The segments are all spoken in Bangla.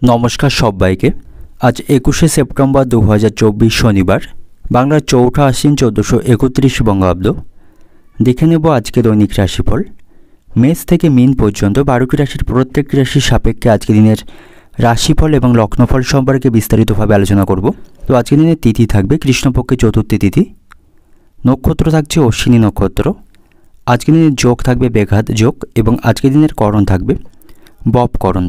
নমস্কার সবাইকে। আজ 21শে সেপ্টেম্বর 2024 শনিবার, বাংলার 4ঠা আশ্বিন 1431 বঙ্গাব্দ। দেখে নেব আজকে দৈনিক রাশিফল। মেষ থেকে মীন পর্যন্ত 12টি রাশির প্রত্যেকটি রাশির সাপেক্ষে আজকে দিনের রাশিফল এবং লগ্নফল সম্পর্কে বিস্তারিতভাবে আলোচনা করব। তো আজকে দিনের তিথি থাকবে কৃষ্ণপক্ষে চতুর্থী তিথি, নক্ষত্র থাকছে অশ্বিনী নক্ষত্র। আজকে দিনের যোগ থাকবে বেঘাত যোগ এবং আজকে দিনের করণ থাকবে বপকরণ।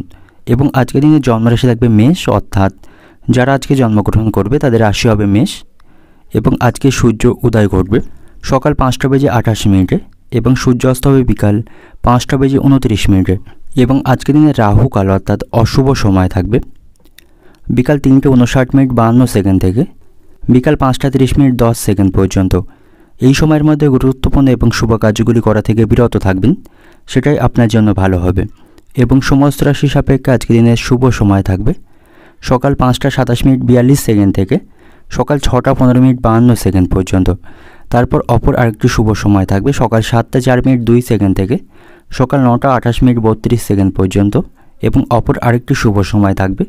এবং আজকের দিনে জন্মরাশি থাকবে মেষ, অর্থাৎ যারা আজকে জন্মগ্রহণ করবে তাদের রাশি হবে মেষ। এবং আজকে সূর্য উদয় ঘটবে সকাল 5টা বেজে 28 মিনিটে এবং সূর্য অস্ত হবে বিকাল 5টা বেজে 29 মিনিটে। এবং আজকের দিনে রাহু কাল অর্থাৎ অশুভ সময় থাকবে বিকাল 3টে 59 মিনিট 52 সেকেন্ড থেকে বিকাল 5টা 30 মিনিট 10 সেকেন্ড পর্যন্ত। এই সময়ের মধ্যে গুরুত্বপূর্ণ এবং শুভ কার্যগুলি করা থেকে বিরত থাকবেন, সেটাই আপনার জন্য ভালো হবে। এবং সমস্ত রাশি সাপেক্ষে আজকের দিনের শুভ সময় থাকবে সকাল 5টা 27 মিনিট 42 সেকেন্ড থেকে সকাল 6টা 15 মিনিট 52 সেকেন্ড পর্যন্ত। তারপর অপর আরেকটি শুভ সময় থাকবে সকাল 7টা 4 মিনিট 2 সেকেন্ড থেকে সকাল 9টা 28 মিনিট 32 সেকেন্ড পর্যন্ত। এবং অপর আরেকটি শুভ সময় থাকবে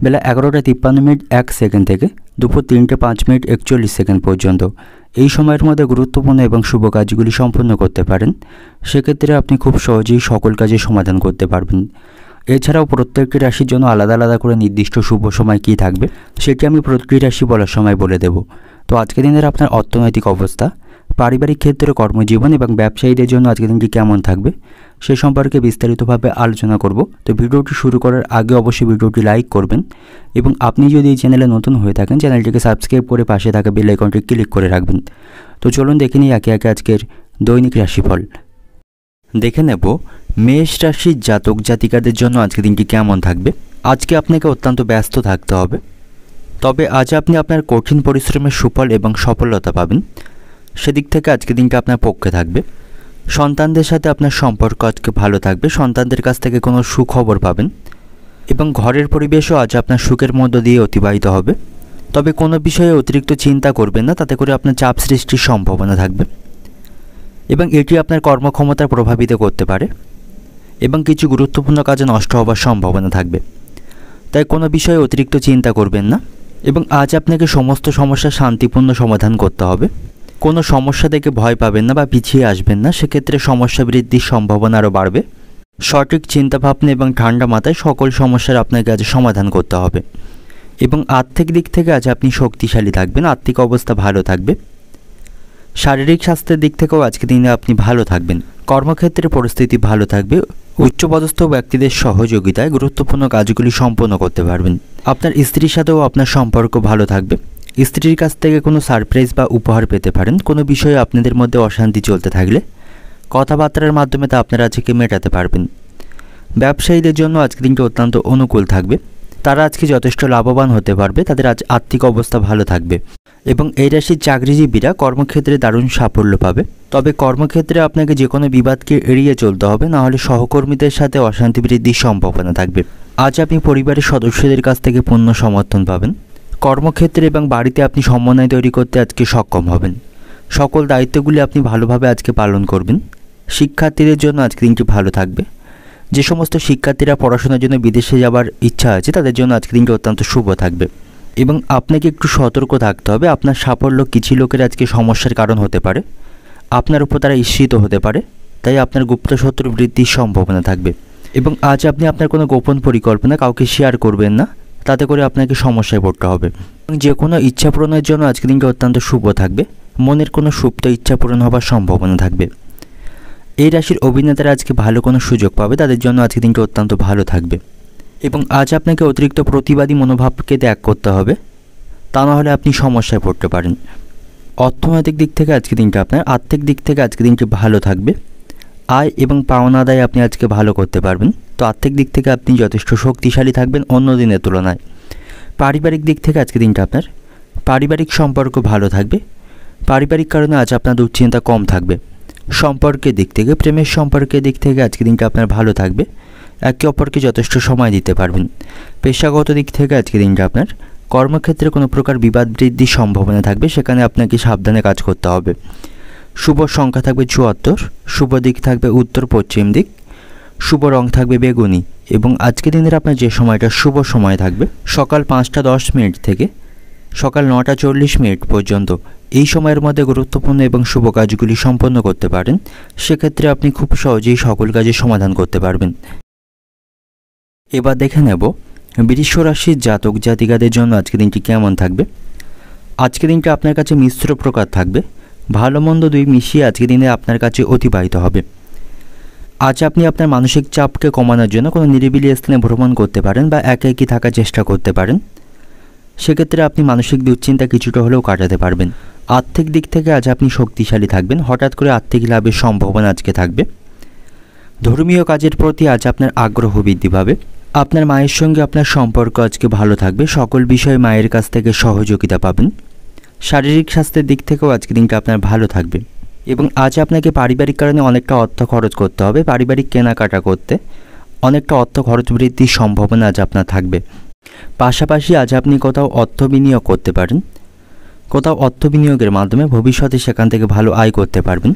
বেলা 11টা 53 মিনিট 1 সেকেন্ড থেকে দুপুর 3টে 5 মিনিট 41 সেকেন্ড পর্যন্ত। এই সময়ের মধ্যে গুরুত্বপূর্ণ এবং শুভ কাজগুলি সম্পন্ন করতে পারেন, সেক্ষেত্রে আপনি খুব সহজেই সকল কাজের সমাধান করতে পারবেন। এছাড়াও প্রত্যেকটি রাশির জন্য আলাদা আলাদা করে নির্দিষ্ট শুভ সময় কী থাকবে সেটি আমি প্রতিটি রাশি বলার সময় বলে দেব। তো আজকের দিনের আপনার অর্থনৈতিক অবস্থা, পারিবারিক ক্ষেত্রে, কর্মজীবন এবং ব্যবসায়ীদের জন্য আজকের দিনটি কেমন থাকবে সে সম্পর্কে বিস্তারিতভাবে আলোচনা করব। তো ভিডিওটি শুরু করার আগে অবশ্যই ভিডিওটি লাইক করবেন এবং আপনি যদি এই চ্যানেলে নতুন হয়ে থাকেন চ্যানেলটিকে সাবস্ক্রাইব করে পাশে থাকা বেল আইকনটি ক্লিক করে রাখবেন। তো চলুন দেখে নিই একে একে আজকের দৈনিক রাশিফল। দেখে নেব মেষ রাশির জাতক জাতিকাদের জন্য আজকের দিনটি কেমন থাকবে। আজকে আপনাকে অত্যন্ত ব্যস্ত থাকতে হবে, তবে আজ আপনি আপনার কঠিন পরিশ্রমের সুফল এবং সফলতা পাবেন, সেদিক থেকে আজকের দিনটা আপনার পক্ষে থাকবে। সন্তানদের সাথে আপনার সম্পর্ক আজকে ভালো থাকবে, সন্তানদের কাছ থেকে কোনো সুখবর পাবেন এবং ঘরের পরিবেশও আজ আপনার সুখের মধ্য দিয়ে অতিবাহিত হবে। তবে কোনো বিষয়ে অতিরিক্ত চিন্তা করবেন না, তাতে করে আপনার চাপ সৃষ্টির সম্ভাবনা থাকবে এবং এটি আপনার কর্মক্ষমতা প্রভাবিত করতে পারে এবং কিছু গুরুত্বপূর্ণ কাজে নষ্ট হওয়ার সম্ভাবনা থাকবে। তাই কোনো বিষয়ে অতিরিক্ত চিন্তা করবেন না এবং আজ আপনাকে সমস্ত সমস্যার শান্তিপূর্ণ সমাধান করতে হবে। কোনো সমস্যা দেখে ভয় পাবেন না বা পিছিয়ে আসবেন না, সেক্ষেত্রে সমস্যা বৃদ্ধির সম্ভাবনা আরও বাড়বে। সঠিক চিন্তাভাবনা এবং ঠান্ডা মাথায় সকল সমস্যার আপনাকে আজ সমাধান করতে হবে। এবং আর্থিক দিক থেকে আজ আপনি শক্তিশালী থাকবেন, আর্থিক অবস্থা ভালো থাকবে। শারীরিক স্বাস্থ্যের দিক থেকেও আজকে দিনে আপনি ভালো থাকবেন। কর্মক্ষেত্রে পরিস্থিতি ভালো থাকবে, উচ্চপদস্থ ব্যক্তিদের সহযোগিতায় গুরুত্বপূর্ণ কাজগুলি সম্পন্ন করতে পারবেন। আপনার স্ত্রীর সাথেও আপনার সম্পর্ক ভালো থাকবে, স্ত্রীর কাছ থেকে কোনো সারপ্রাইজ বা উপহার পেতে পারেন। কোনো বিষয়ে আপনাদের মধ্যে অশান্তি চলতে থাকলে কথাবার্তার মাধ্যমে তা আপনারা আজকে মেটাতে পারবেন। ব্যবসায়ীদের জন্য আজকে দিনটি অত্যন্ত অনুকূল থাকবে, তারা আজকে যথেষ্ট লাভবান হতে পারবে, তাদের আজ আর্থিক অবস্থা ভালো থাকবে। এবং এই রাশির চাকরিজীবীরা কর্মক্ষেত্রে দারুণ সাফল্য পাবে, তবে কর্মক্ষেত্রে আপনাকে যে কোনো বিবাদকে এড়িয়ে চলতে হবে, নাহলে সহকর্মীদের সাথে অশান্তি বৃদ্ধির সম্ভাবনা থাকবে। আজ আপনি পরিবারের সদস্যদের কাছ থেকে পূর্ণ সমর্থন পাবেন। কর্মক্ষেত্রে এবং বাড়িতে আপনি সমন্বয় তৈরি করতে আজকে সক্ষম হবেন। সকল দায়িত্বগুলি আপনি ভালোভাবে আজকে পালন করবেন। শিক্ষার্থীদের জন্য আজকে দিনটি ভালো থাকবে। যে সমস্ত শিক্ষার্থীরা পড়াশোনার জন্য বিদেশে যাওয়ার ইচ্ছা আছে তাদের জন্য আজকে দিনটি অত্যন্ত শুভ থাকবে এবং আপনাকে একটু সতর্ক থাকতে হবে। আপনার সাফল্য কিছু লোকের আজকে সমস্যার কারণ হতে পারে, আপনার উপর তারা ঈর্ষিত হতে পারে, তাই আপনার গুপ্ত শত্রু বৃদ্ধির সম্ভাবনা থাকবে। এবং আজ আপনি আপনার কোনো গোপন পরিকল্পনা কাউকে শেয়ার করবেন না, তাতে করে আপনাকে সমস্যায় পড়তে হবে। যে কোনো ইচ্ছা পূরণের জন্য আজকে দিনটি অত্যন্ত শুভ থাকবে, মনের কোনো সুপ্ত ইচ্ছা পূরণ হওয়ার সম্ভাবনা থাকবে। এই রাশির অভিনেতারা আজকে ভালো কোনো সুযোগ পাবে, তাদের জন্য আজকে দিনটি অত্যন্ত ভালো থাকবে। এবং আজ আপনাকে অতিরিক্ত প্রতিবাদী মনোভাবকে ত্যাগ করতে হবে, তা নাহলে আপনি সমস্যায় পড়তে পারেন। অর্থনৈতিক দিক থেকে আজকে দিনটা আপনার, আর্থিক দিক থেকে আজকে দিনটি ভালো থাকবে। আয় এবং পাওনা আদায় আপনি আজকে ভালো করতে পারবেন, তো আর্থিক দিক থেকে আপনি যথেষ্ট শক্তিশালী থাকবেন অন্য দিনের তুলনায়। পারিবারিক দিক থেকে আজকে দিনটা আপনার, পারিবারিক সম্পর্ক ভালো থাকবে, পারিবারিক কারণে আজ আপনার দুশ্চিন্তা কম থাকবে। সম্পর্কের দিক থেকে, প্রেমের সম্পর্কের দিক থেকে আজকে দিনটা আপনার ভালো থাকবে, একে অপরকে যথেষ্ট সময় দিতে পারবেন। পেশাগত দিক থেকে আজকে দিনটা আপনার, কর্মক্ষেত্রে কোনো প্রকার বিবাদ বৃদ্ধির সম্ভাবনা থাকবে, সেখানে আপনাকে সাবধানে কাজ করতে হবে। শুভ সংখ্যা থাকবে 74, শুভ দিক থাকবে উত্তর পশ্চিম দিক, শুভ রং থাকবে বেগুনি। এবং আজকে দিনের আপনার যে সময়টা শুভ সময় থাকবে সকাল 5টা 10 মিনিট থেকে সকাল 9টা 40 মিনিট পর্যন্ত। এই সময়ের মধ্যে গুরুত্বপূর্ণ এবং শুভ কাজগুলি সম্পন্ন করতে পারেন। সেক্ষেত্রে আপনি খুব সহজেই সকল কাজের সমাধান করতে পারবেন। এবার দেখে নেব বৃষ রাশির জাতক জাতিকাদের জন্য আজকের দিনটি কেমন থাকবে। আজকের দিনটি আপনার কাছে মিশ্র প্রকার থাকবে। ভালো মন্দ দুই মিশিয়ে আজকের দিনে আপনার কাছে অতিবাহিত হবে। আজ আপনি আপনার মানসিক চাপকে কমানোর জন্য কোনো নিরিবিলি স্থানে ভ্রমণ করতে পারেন বা একাকী থাকার চেষ্টা করতে পারেন। সেক্ষেত্রে আপনি মানসিক দুশ্চিন্তা কিছুটা হলেও কাটাতে পারবেন। আর্থিক দিক থেকে আজ আপনি শক্তিশালী থাকবেন। হঠাৎ করে আর্থিক লাভের সম্ভাবনা আজকে থাকবে। ধর্মীয় কাজের প্রতি আজ আপনার আগ্রহ বৃদ্ধি পাবে। আপনার মায়ের সঙ্গে আপনার সম্পর্ক আজকে ভালো থাকবে। সকল বিষয়ে মায়ের কাছ থেকে সহযোগিতা পাবেন। শারীরিক স্বাস্থ্যের দিক থেকেও আজকে দিনটা আপনার ভালো থাকবে। এবং আজ আপনাকে পারিবারিক কারণে অনেকটা অর্থ খরচ করতে হবে। পারিবারিক কেনাকাটা করতে অনেকটা অর্থ খরচ বৃদ্ধির সম্ভাবনা আজ আপনার থাকবে। পাশাপাশি আজ আপনি কোথাও অর্থ বিনিয়োগ করতে পারেন। কোথাও অর্থ বিনিয়োগের মাধ্যমে ভবিষ্যতে সেখান থেকে ভালো আয় করতে পারবেন।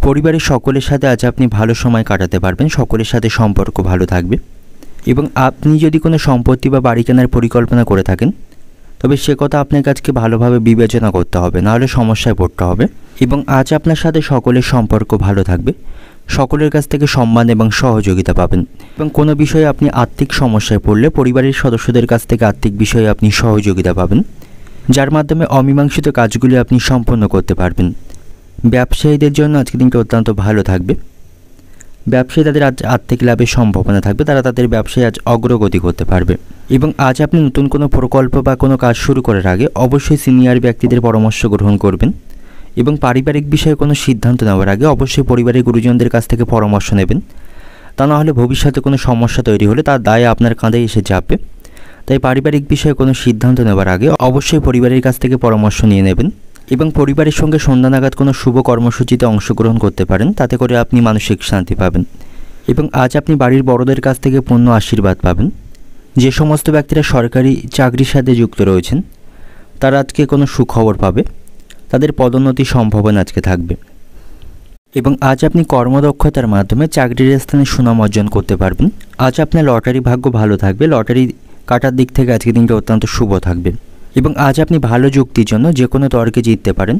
পরিবারের সকলের সাথে আজ আপনি ভালো সময় কাটাতে পারবেন। সকলের সাথে সম্পর্ক ভালো থাকবে। এবং আপনি যদি কোনো সম্পত্তি বা বাড়ি কেনার পরিকল্পনা করে থাকেন তবে সে কথা আপনাকে আজকে ভালোভাবে বিবেচনা করতে হবে, নাহলে সমস্যায় পড়তে হবে। এবং আজ আপনার সাথে সকলের সম্পর্ক ভালো থাকবে। সকলের কাছ থেকে সম্মান এবং সহযোগিতা পাবেন। এবং কোনো বিষয়ে আপনি আর্থিক সমস্যায় পড়লে পরিবারের সদস্যদের কাছ থেকে আর্থিক বিষয়ে আপনি সহযোগিতা পাবেন, যার মাধ্যমে অমীমাংসিত কাজগুলি আপনি সম্পন্ন করতে পারবেন। ব্যবসায়ীদের জন্য আজকের দিনটা অত্যন্ত ভালো থাকবে। ব্যবসায়ী তাদের আজ আর্থিক লাভের সম্ভাবনা থাকবে। তারা তাদের ব্যবসায় আজ অগ্রগতি করতে পারবে। এবং আজ আপনি নতুন কোনো প্রকল্প বা কোনো কাজ শুরু করার আগে অবশ্যই সিনিয়র ব্যক্তিদের পরামর্শ গ্রহণ করবেন। এবং পারিবারিক বিষয়ে কোনো সিদ্ধান্ত নেওয়ার আগে অবশ্যই পরিবারের গুরুজনদের কাছ থেকে পরামর্শ নেবেন। তা না হলে ভবিষ্যতে কোনো সমস্যা তৈরি হলে তার দায় আপনার কাঁধে এসে যাবে। তাই পারিবারিক বিষয়ে কোনো সিদ্ধান্ত নেওয়ার আগে অবশ্যই পরিবারের কাছ থেকে পরামর্শ নিয়ে নেবেন। এবং পরিবারের সঙ্গে সন্ধ্যা নাগাদ কোনো শুভ কর্মসূচিতে অংশগ্রহণ করতে পারেন। তাতে করে আপনি মানসিক শান্তি পাবেন। এবং আজ আপনি বাড়ির বড়দের কাছ থেকে পূর্ণ আশীর্বাদ পাবেন। যে সমস্ত ব্যক্তিরা সরকারি চাকরির সাথে যুক্ত রয়েছেন তারা আজকে কোনো সুখবর পাবে। তাদের পদোন্নতির সম্ভাবনা আজকে থাকবে। এবং আজ আপনি কর্মদক্ষতার মাধ্যমে চাকরির স্থানে সুনাম অর্জন করতে পারবেন। আজ আপনার লটারি ভাগ্য ভালো থাকবে। লটারি কাটার দিক থেকে আজকে দিনটা অত্যন্ত শুভ থাকবে। এবং আজ আপনি ভালো যুক্তির জন্য যে কোনো তর্কে জিততে পারেন।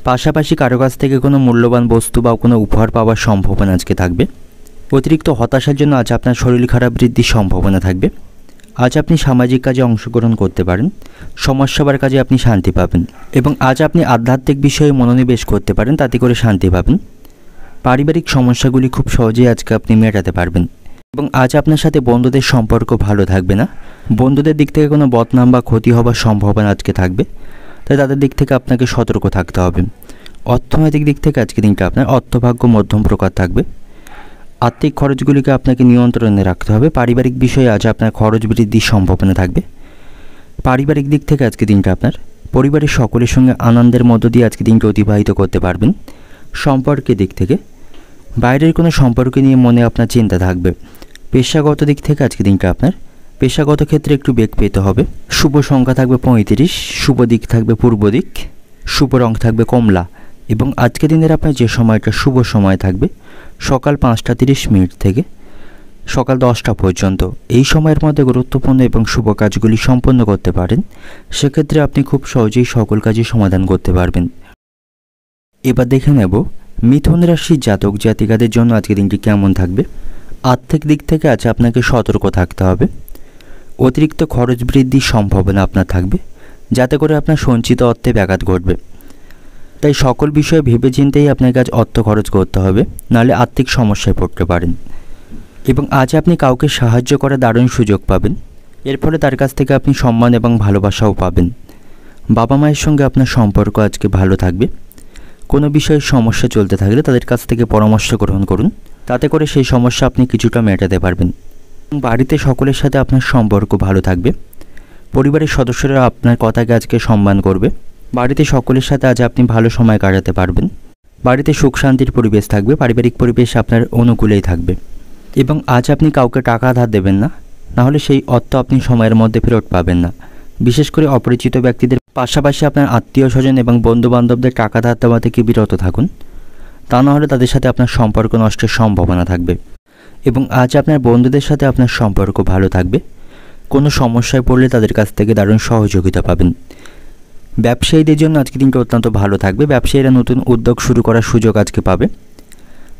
পাশাপাশি কারো কাছ থেকে কোনো মূল্যবান বস্তু বা কোনো উপহার পাওয়ার সম্ভাবনা আজকে থাকবে। অতিরিক্ত হতাশার জন্য আজ আপনার শরীর খারাপ বৃদ্ধির সম্ভাবনা থাকবে। আজ আপনি সামাজিক কাজে অংশগ্রহণ করতে পারেন। সমাজসেবার কাজে আপনি শান্তি পাবেন। এবং আজ আপনি আধ্যাত্মিক বিষয়ে মনোনিবেশ করতে পারেন। তাতে করে শান্তি পাবেন। পারিবারিক সমস্যাগুলি খুব সহজেই আজকে আপনি মেটাতে পারবেন। এবং আজ আপনার সাথে বন্ধুদের সম্পর্ক ভালো থাকবে না। বন্ধুদের দিক থেকে কোনো বদনাম বা ক্ষতি হবার সম্ভাবনা আজকে থাকবে। তাই তাদের দিক থেকে আপনাকে সতর্ক থাকতে হবে। অর্থনৈতিক দিক থেকে আজকে দিনটা আপনার অর্থভাগ্য মধ্যম প্রকার থাকবে। আর্থিক খরচগুলিকে আপনাকে নিয়ন্ত্রণে রাখতে হবে। পারিবারিক বিষয়ে আজ আপনার খরচ বৃদ্ধির সম্ভাবনা থাকবে। পারিবারিক দিক থেকে আজকে দিনটা আপনার পরিবারের সকলের সঙ্গে আনন্দের মধ্য দিয়ে আজকে দিনটা অতিবাহিত করতে পারবেন। সম্পর্কের দিক থেকে বাইরের কোনো সম্পর্ক নিয়ে মনে আপনার চিন্তা থাকবে। পেশাগত দিক থেকে আজকে দিনটা আপনার পেশাগত ক্ষেত্রে একটু বেগ পেতে হবে। শুভ সংখ্যা থাকবে 35, শুভ দিক থাকবে পূর্ব দিক, শুভ রং থাকবে কমলা। এবং আজকে দিনের আপনার যে সময়টা শুভ সময় থাকবে সকাল 5টা 30 মিনিট থেকে সকাল 10টা পর্যন্ত। এই সময়ের মধ্যে গুরুত্বপূর্ণ এবং শুভ কাজগুলি সম্পন্ন করতে পারেন। সেক্ষেত্রে আপনি খুব সহজেই সকল কাজই সমাধান করতে পারবেন। এবার দেখে নেব মিথুন রাশির জাতক জাতিকাদের জন্য আজকের দিনটি কেমন থাকবে। আর্থিক দিক থেকে আজ আপনাকে সতর্ক থাকতে হবে। অতিরিক্ত খরচ বৃদ্ধির সম্ভাবনা আপনার থাকবে, যাতে করে আপনার সঞ্চিত অর্থে ব্যাঘাত ঘটবে। তাই সকল বিষয়ে ভেবেচিন্তেই আপনাকে আজ অর্থ খরচ করতে হবে, নাহলে আর্থিক সমস্যায় পড়তে পারেন। এবং আজ আপনি কাউকে সাহায্য করার দারুণ সুযোগ পাবেন। এর ফলে তার কাছ থেকে আপনি সম্মান এবং ভালোবাসাও পাবেন। বাবা মায়ের সঙ্গে আপনার সম্পর্ক আজকে ভালো থাকবে। কোনো বিষয়ে সমস্যা চলতে থাকলে তাদের কাছ থেকে পরামর্শ গ্রহণ করুন। তাতে করে সেই সমস্যা আপনি কিছুটা মেটাতে পারবেন। বাড়িতে সকলের সাথে আপনার সম্পর্ক ভালো থাকবে। পরিবারের সদস্যরা আপনার কথাকে আজকে সম্মান করবে। বাড়িতে সকলের সাথে আজ আপনি ভালো সময় কাটাতে পারবেন। বাড়িতে সুখ শান্তির পরিবেশ থাকবে। পারিবারিক পরিবেশ আপনার অনুকূলেই থাকবে। এবং আজ আপনি কাউকে টাকা ধার দেবেন না, নাহলে সেই অর্থ আপনি সময়ের মধ্যে ফেরত পাবেন না। বিশেষ করে অপরিচিত ব্যক্তিদের পাশাপাশি আপনার আত্মীয় স্বজন এবং বন্ধুবান্ধবদের টাকা ধার দেওয়া থেকে বিরত থাকুন। তা না হলে তাদের সাথে আপনার সম্পর্ক নষ্টের সম্ভাবনা থাকবে। এবং আজ আপনার বন্ধুদের সাথে আপনার সম্পর্ক ভালো থাকবে। কোনো সমস্যায় পড়লে তাদের কাছ থেকে দারুণ সহযোগিতা পাবেন। ব্যবসায়ীদের জন্য আজকে দিনটা অত্যন্ত ভালো থাকবে। ব্যবসায়ীরা নতুন উদ্যোগ শুরু করার সুযোগ আজকে পাবে।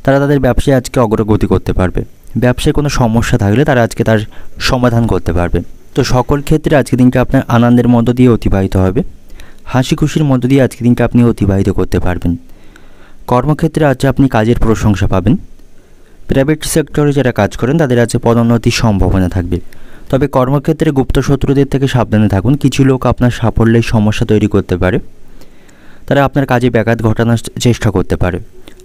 তারা তাদের ব্যবসায় আজকে অগ্রগতি করতে পারবে। ব্যবসায় কোনো সমস্যা থাকলে তারা আজকে তার সমাধান করতে পারবে। তো সকল ক্ষেত্রে আজকে দিনটা আপনার আনন্দের মধ্য দিয়ে অতিবাহিত হবে। হাসি খুশির মধ্য দিয়ে আজকে দিনটা আপনি অতিবাহিত করতে পারবেন। কর্মক্ষেত্রে আজ আপনি কাজের প্রশংসা পাবেন। প্রাইভেট সেক্টরে যারা কাজ করেন তাদের আজ পদোন্নতির সম্ভাবনা থাকবে। তবে কর্মক্ষেত্রে গুপ্ত শত্রুদের থেকে সাবধানে থাকুন। কিছু লোক আপনার সাফল্যের সমস্যা তৈরি করতে পারে। তারা আপনার কাজে ব্যাঘাত ঘটানোর চেষ্টা করতে পারে,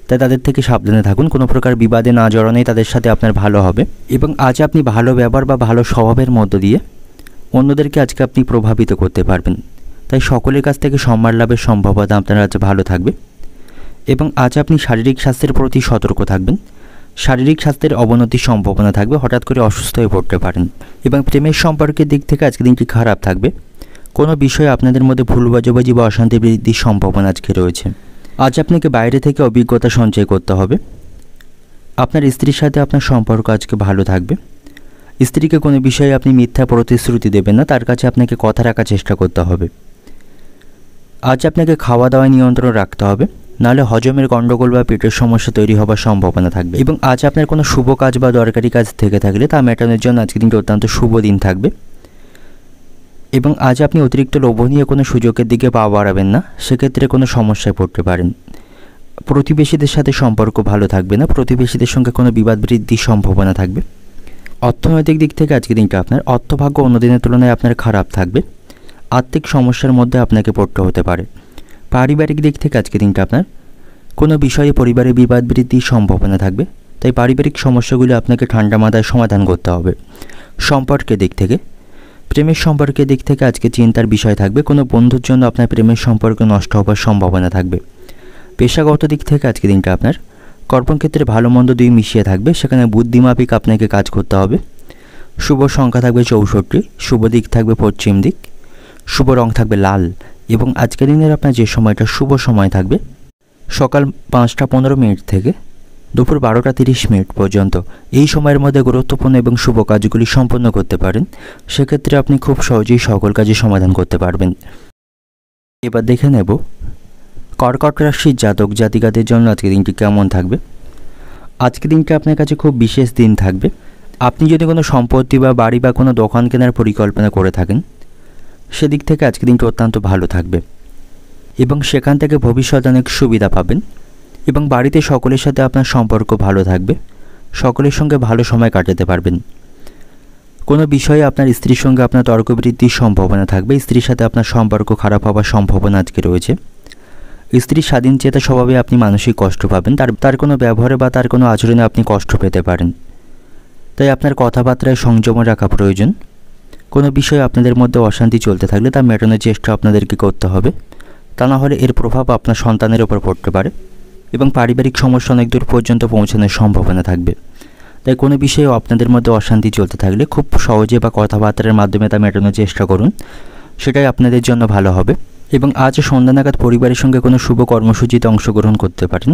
তাই তাদের থেকে সাবধানে থাকুন। কোনো প্রকার বিবাদে না জড়ানোই তাদের সাথে আপনার ভালো হবে। এবং আজ আপনি ভালো ব্যবহার বা ভালো স্বভাবের মধ্য দিয়ে অন্যদেরকে আজকে আপনি প্রভাবিত করতে পারবেন। তাই সকলের কাছ থেকে সম্মান লাভের সম্ভাবনা আপনার আজ ভালো থাকবে। এবং আজ আপনি শারীরিক স্বাস্থ্যের প্রতি সতর্ক থাকবেন। শারীরিক স্বাস্থ্যের অবনতির সম্ভাবনা থাকবে, হঠাৎ করে অসুস্থ হয়ে পড়তে পারেন। এবং প্রেমের সম্পর্কের দিক থেকে আজকে দিনটি খারাপ থাকবে। কোনো বিষয়ে আপনাদের মধ্যে ভুল বোঝাবুঝি বা অশান্তি বৃদ্ধির সম্ভাবনা আজকে রয়েছে। আজ আপনাকে বাইরে থেকে অভিজ্ঞতা সঞ্চয় করতে হবে। আপনার স্ত্রীর সাথে আপনার সম্পর্ক আজকে ভালো থাকবে। স্ত্রীকে কোনো বিষয়ে আপনি মিথ্যা প্রতিশ্রুতি দেবেন না, তার কাছে আপনাকে কথা রাখার চেষ্টা করতে হবে। আজ আপনাকে খাওয়া দাওয়ায় নিয়ন্ত্রণ রাখতে হবে, নাহলে হজমের গণ্ডগোল বা পেটের সমস্যা তৈরি হওয়ার সম্ভাবনা থাকবে। এবং আজ আপনার কোনো শুভ কাজ বা দরকারি কাজ থেকে থাকলে তা মেটানোর জন্য আজকে দিনটি অত্যন্ত শুভ দিন থাকবে। এবং আজ আপনি অতিরিক্ত লোভনীয় কোনো সুযোগের দিকে পা বাড়াবেন না, সেক্ষেত্রে কোনো সমস্যায় পড়তে পারেন। প্রতিবেশীদের সাথে সম্পর্ক ভালো থাকবে না, প্রতিবেশীদের সঙ্গে কোনো বিবাদ বৃদ্ধির সম্ভাবনা থাকবে। অর্থনৈতিক দিক থেকে আজকে দিনটা আপনার অর্থভাগ্য অন্য দিনের তুলনায় আপনার খারাপ থাকবে। আর্থিক সমস্যার মধ্যে আপনাকে পড়তে হতে পারে। পারিবারিক দিক থেকে আজকে দিনটা আপনার কোনো বিষয়ে পরিবারে বিবাদ বৃদ্ধির সম্ভাবনা থাকবে, তাই পারিবারিক সমস্যাগুলি আপনাকে ঠান্ডা মাথায় সমাধান করতে হবে। সম্পর্কের দিক থেকে, প্রেমের সম্পর্কের দিক থেকে আজকে চিন্তার বিষয় থাকবে। কোনো বন্ধুর জন্য আপনার প্রেমের সম্পর্ক নষ্ট হওয়ার সম্ভাবনা থাকবে। পেশাগত দিক থেকে আজকে দিনটা আপনার কর্মক্ষেত্রে ভালো মন্দ দুই মিশিয়ে থাকবে, সেখানে বুদ্ধিমাফিক আপনাকে কাজ করতে হবে। শুভ সংখ্যা থাকবে 64, শুভ দিক থাকবে পশ্চিম দিক, শুভ রং থাকবে লাল। এবং আজকের দিনের আপনার যে সময়টা শুভ সময় থাকবে সকাল 5টা 15 মিনিট থেকে দুপুর 12টা 30 মিনিট পর্যন্ত। এই সময়ের মধ্যে গুরুত্বপূর্ণ এবং শুভ কাজগুলি সম্পন্ন করতে পারেন। সেক্ষেত্রে আপনি খুব সহজেই সকল কাজের সমাধান করতে পারবেন। এবার দেখে নেব কর্কট রাশির জাতক জাতিকাদের জন্য আজকের দিনটি কেমন থাকবে। আজকের দিনটি আপনার কাছে খুব বিশেষ দিন থাকবে। আপনি যদি কোনো সম্পত্তি বা বাড়ি বা কোনো দোকান কেনার পরিকল্পনা করে থাকেন, সেদিক থেকে আজকের দিনটি অত্যন্ত ভালো থাকবে এবং সেখান থেকে ভবিষ্যতে অনেক সুবিধা পাবেন। এবং বাড়িতে সকলের সাথে আপনার সম্পর্ক ভালো থাকবে, সকলের সঙ্গে ভালো সময় কাটাতে পারবেন। কোনো বিষয়ে আপনার স্ত্রীর সঙ্গে আপনার তর্ক বৃদ্ধির সম্ভাবনা থাকবে। স্ত্রীর সাথে আপনার সম্পর্ক খারাপ হওয়ার সম্ভাবনা আজকে রয়েছে। স্ত্রীর স্বাধীনচেতা স্বভাবে আপনি মানসিক কষ্ট পাবেন, তার কোনো ব্যবহারে বা তার কোনো আচরণে আপনি কষ্ট পেতে পারেন। তাই আপনার কথাবার্তায় সংযম রাখা প্রয়োজন। কোনো বিষয়ে আপনাদের মধ্যে অশান্তি চলতে থাকলে তা মেটানোর চেষ্টা আপনাদেরকে করতে হবে, তা না হলে এর প্রভাব আপনার সন্তানের ওপর পড়তে পারে এবং পারিবারিক সমস্যা অনেক দূর পর্যন্ত পৌঁছানোর সম্ভাবনা থাকবে। তাই কোনো বিষয়ে আপনাদের মধ্যে অশান্তি চলতে থাকলে খুব সহজে বা কথাবার্তার মাধ্যমে তা মেটানোর চেষ্টা করুন, সেটাই আপনাদের জন্য ভালো হবে। এবং আজ সন্ধ্যা নাগাদ পরিবারের সঙ্গে কোনো শুভ কর্মসূচিতে অংশগ্রহণ করতে পারেন,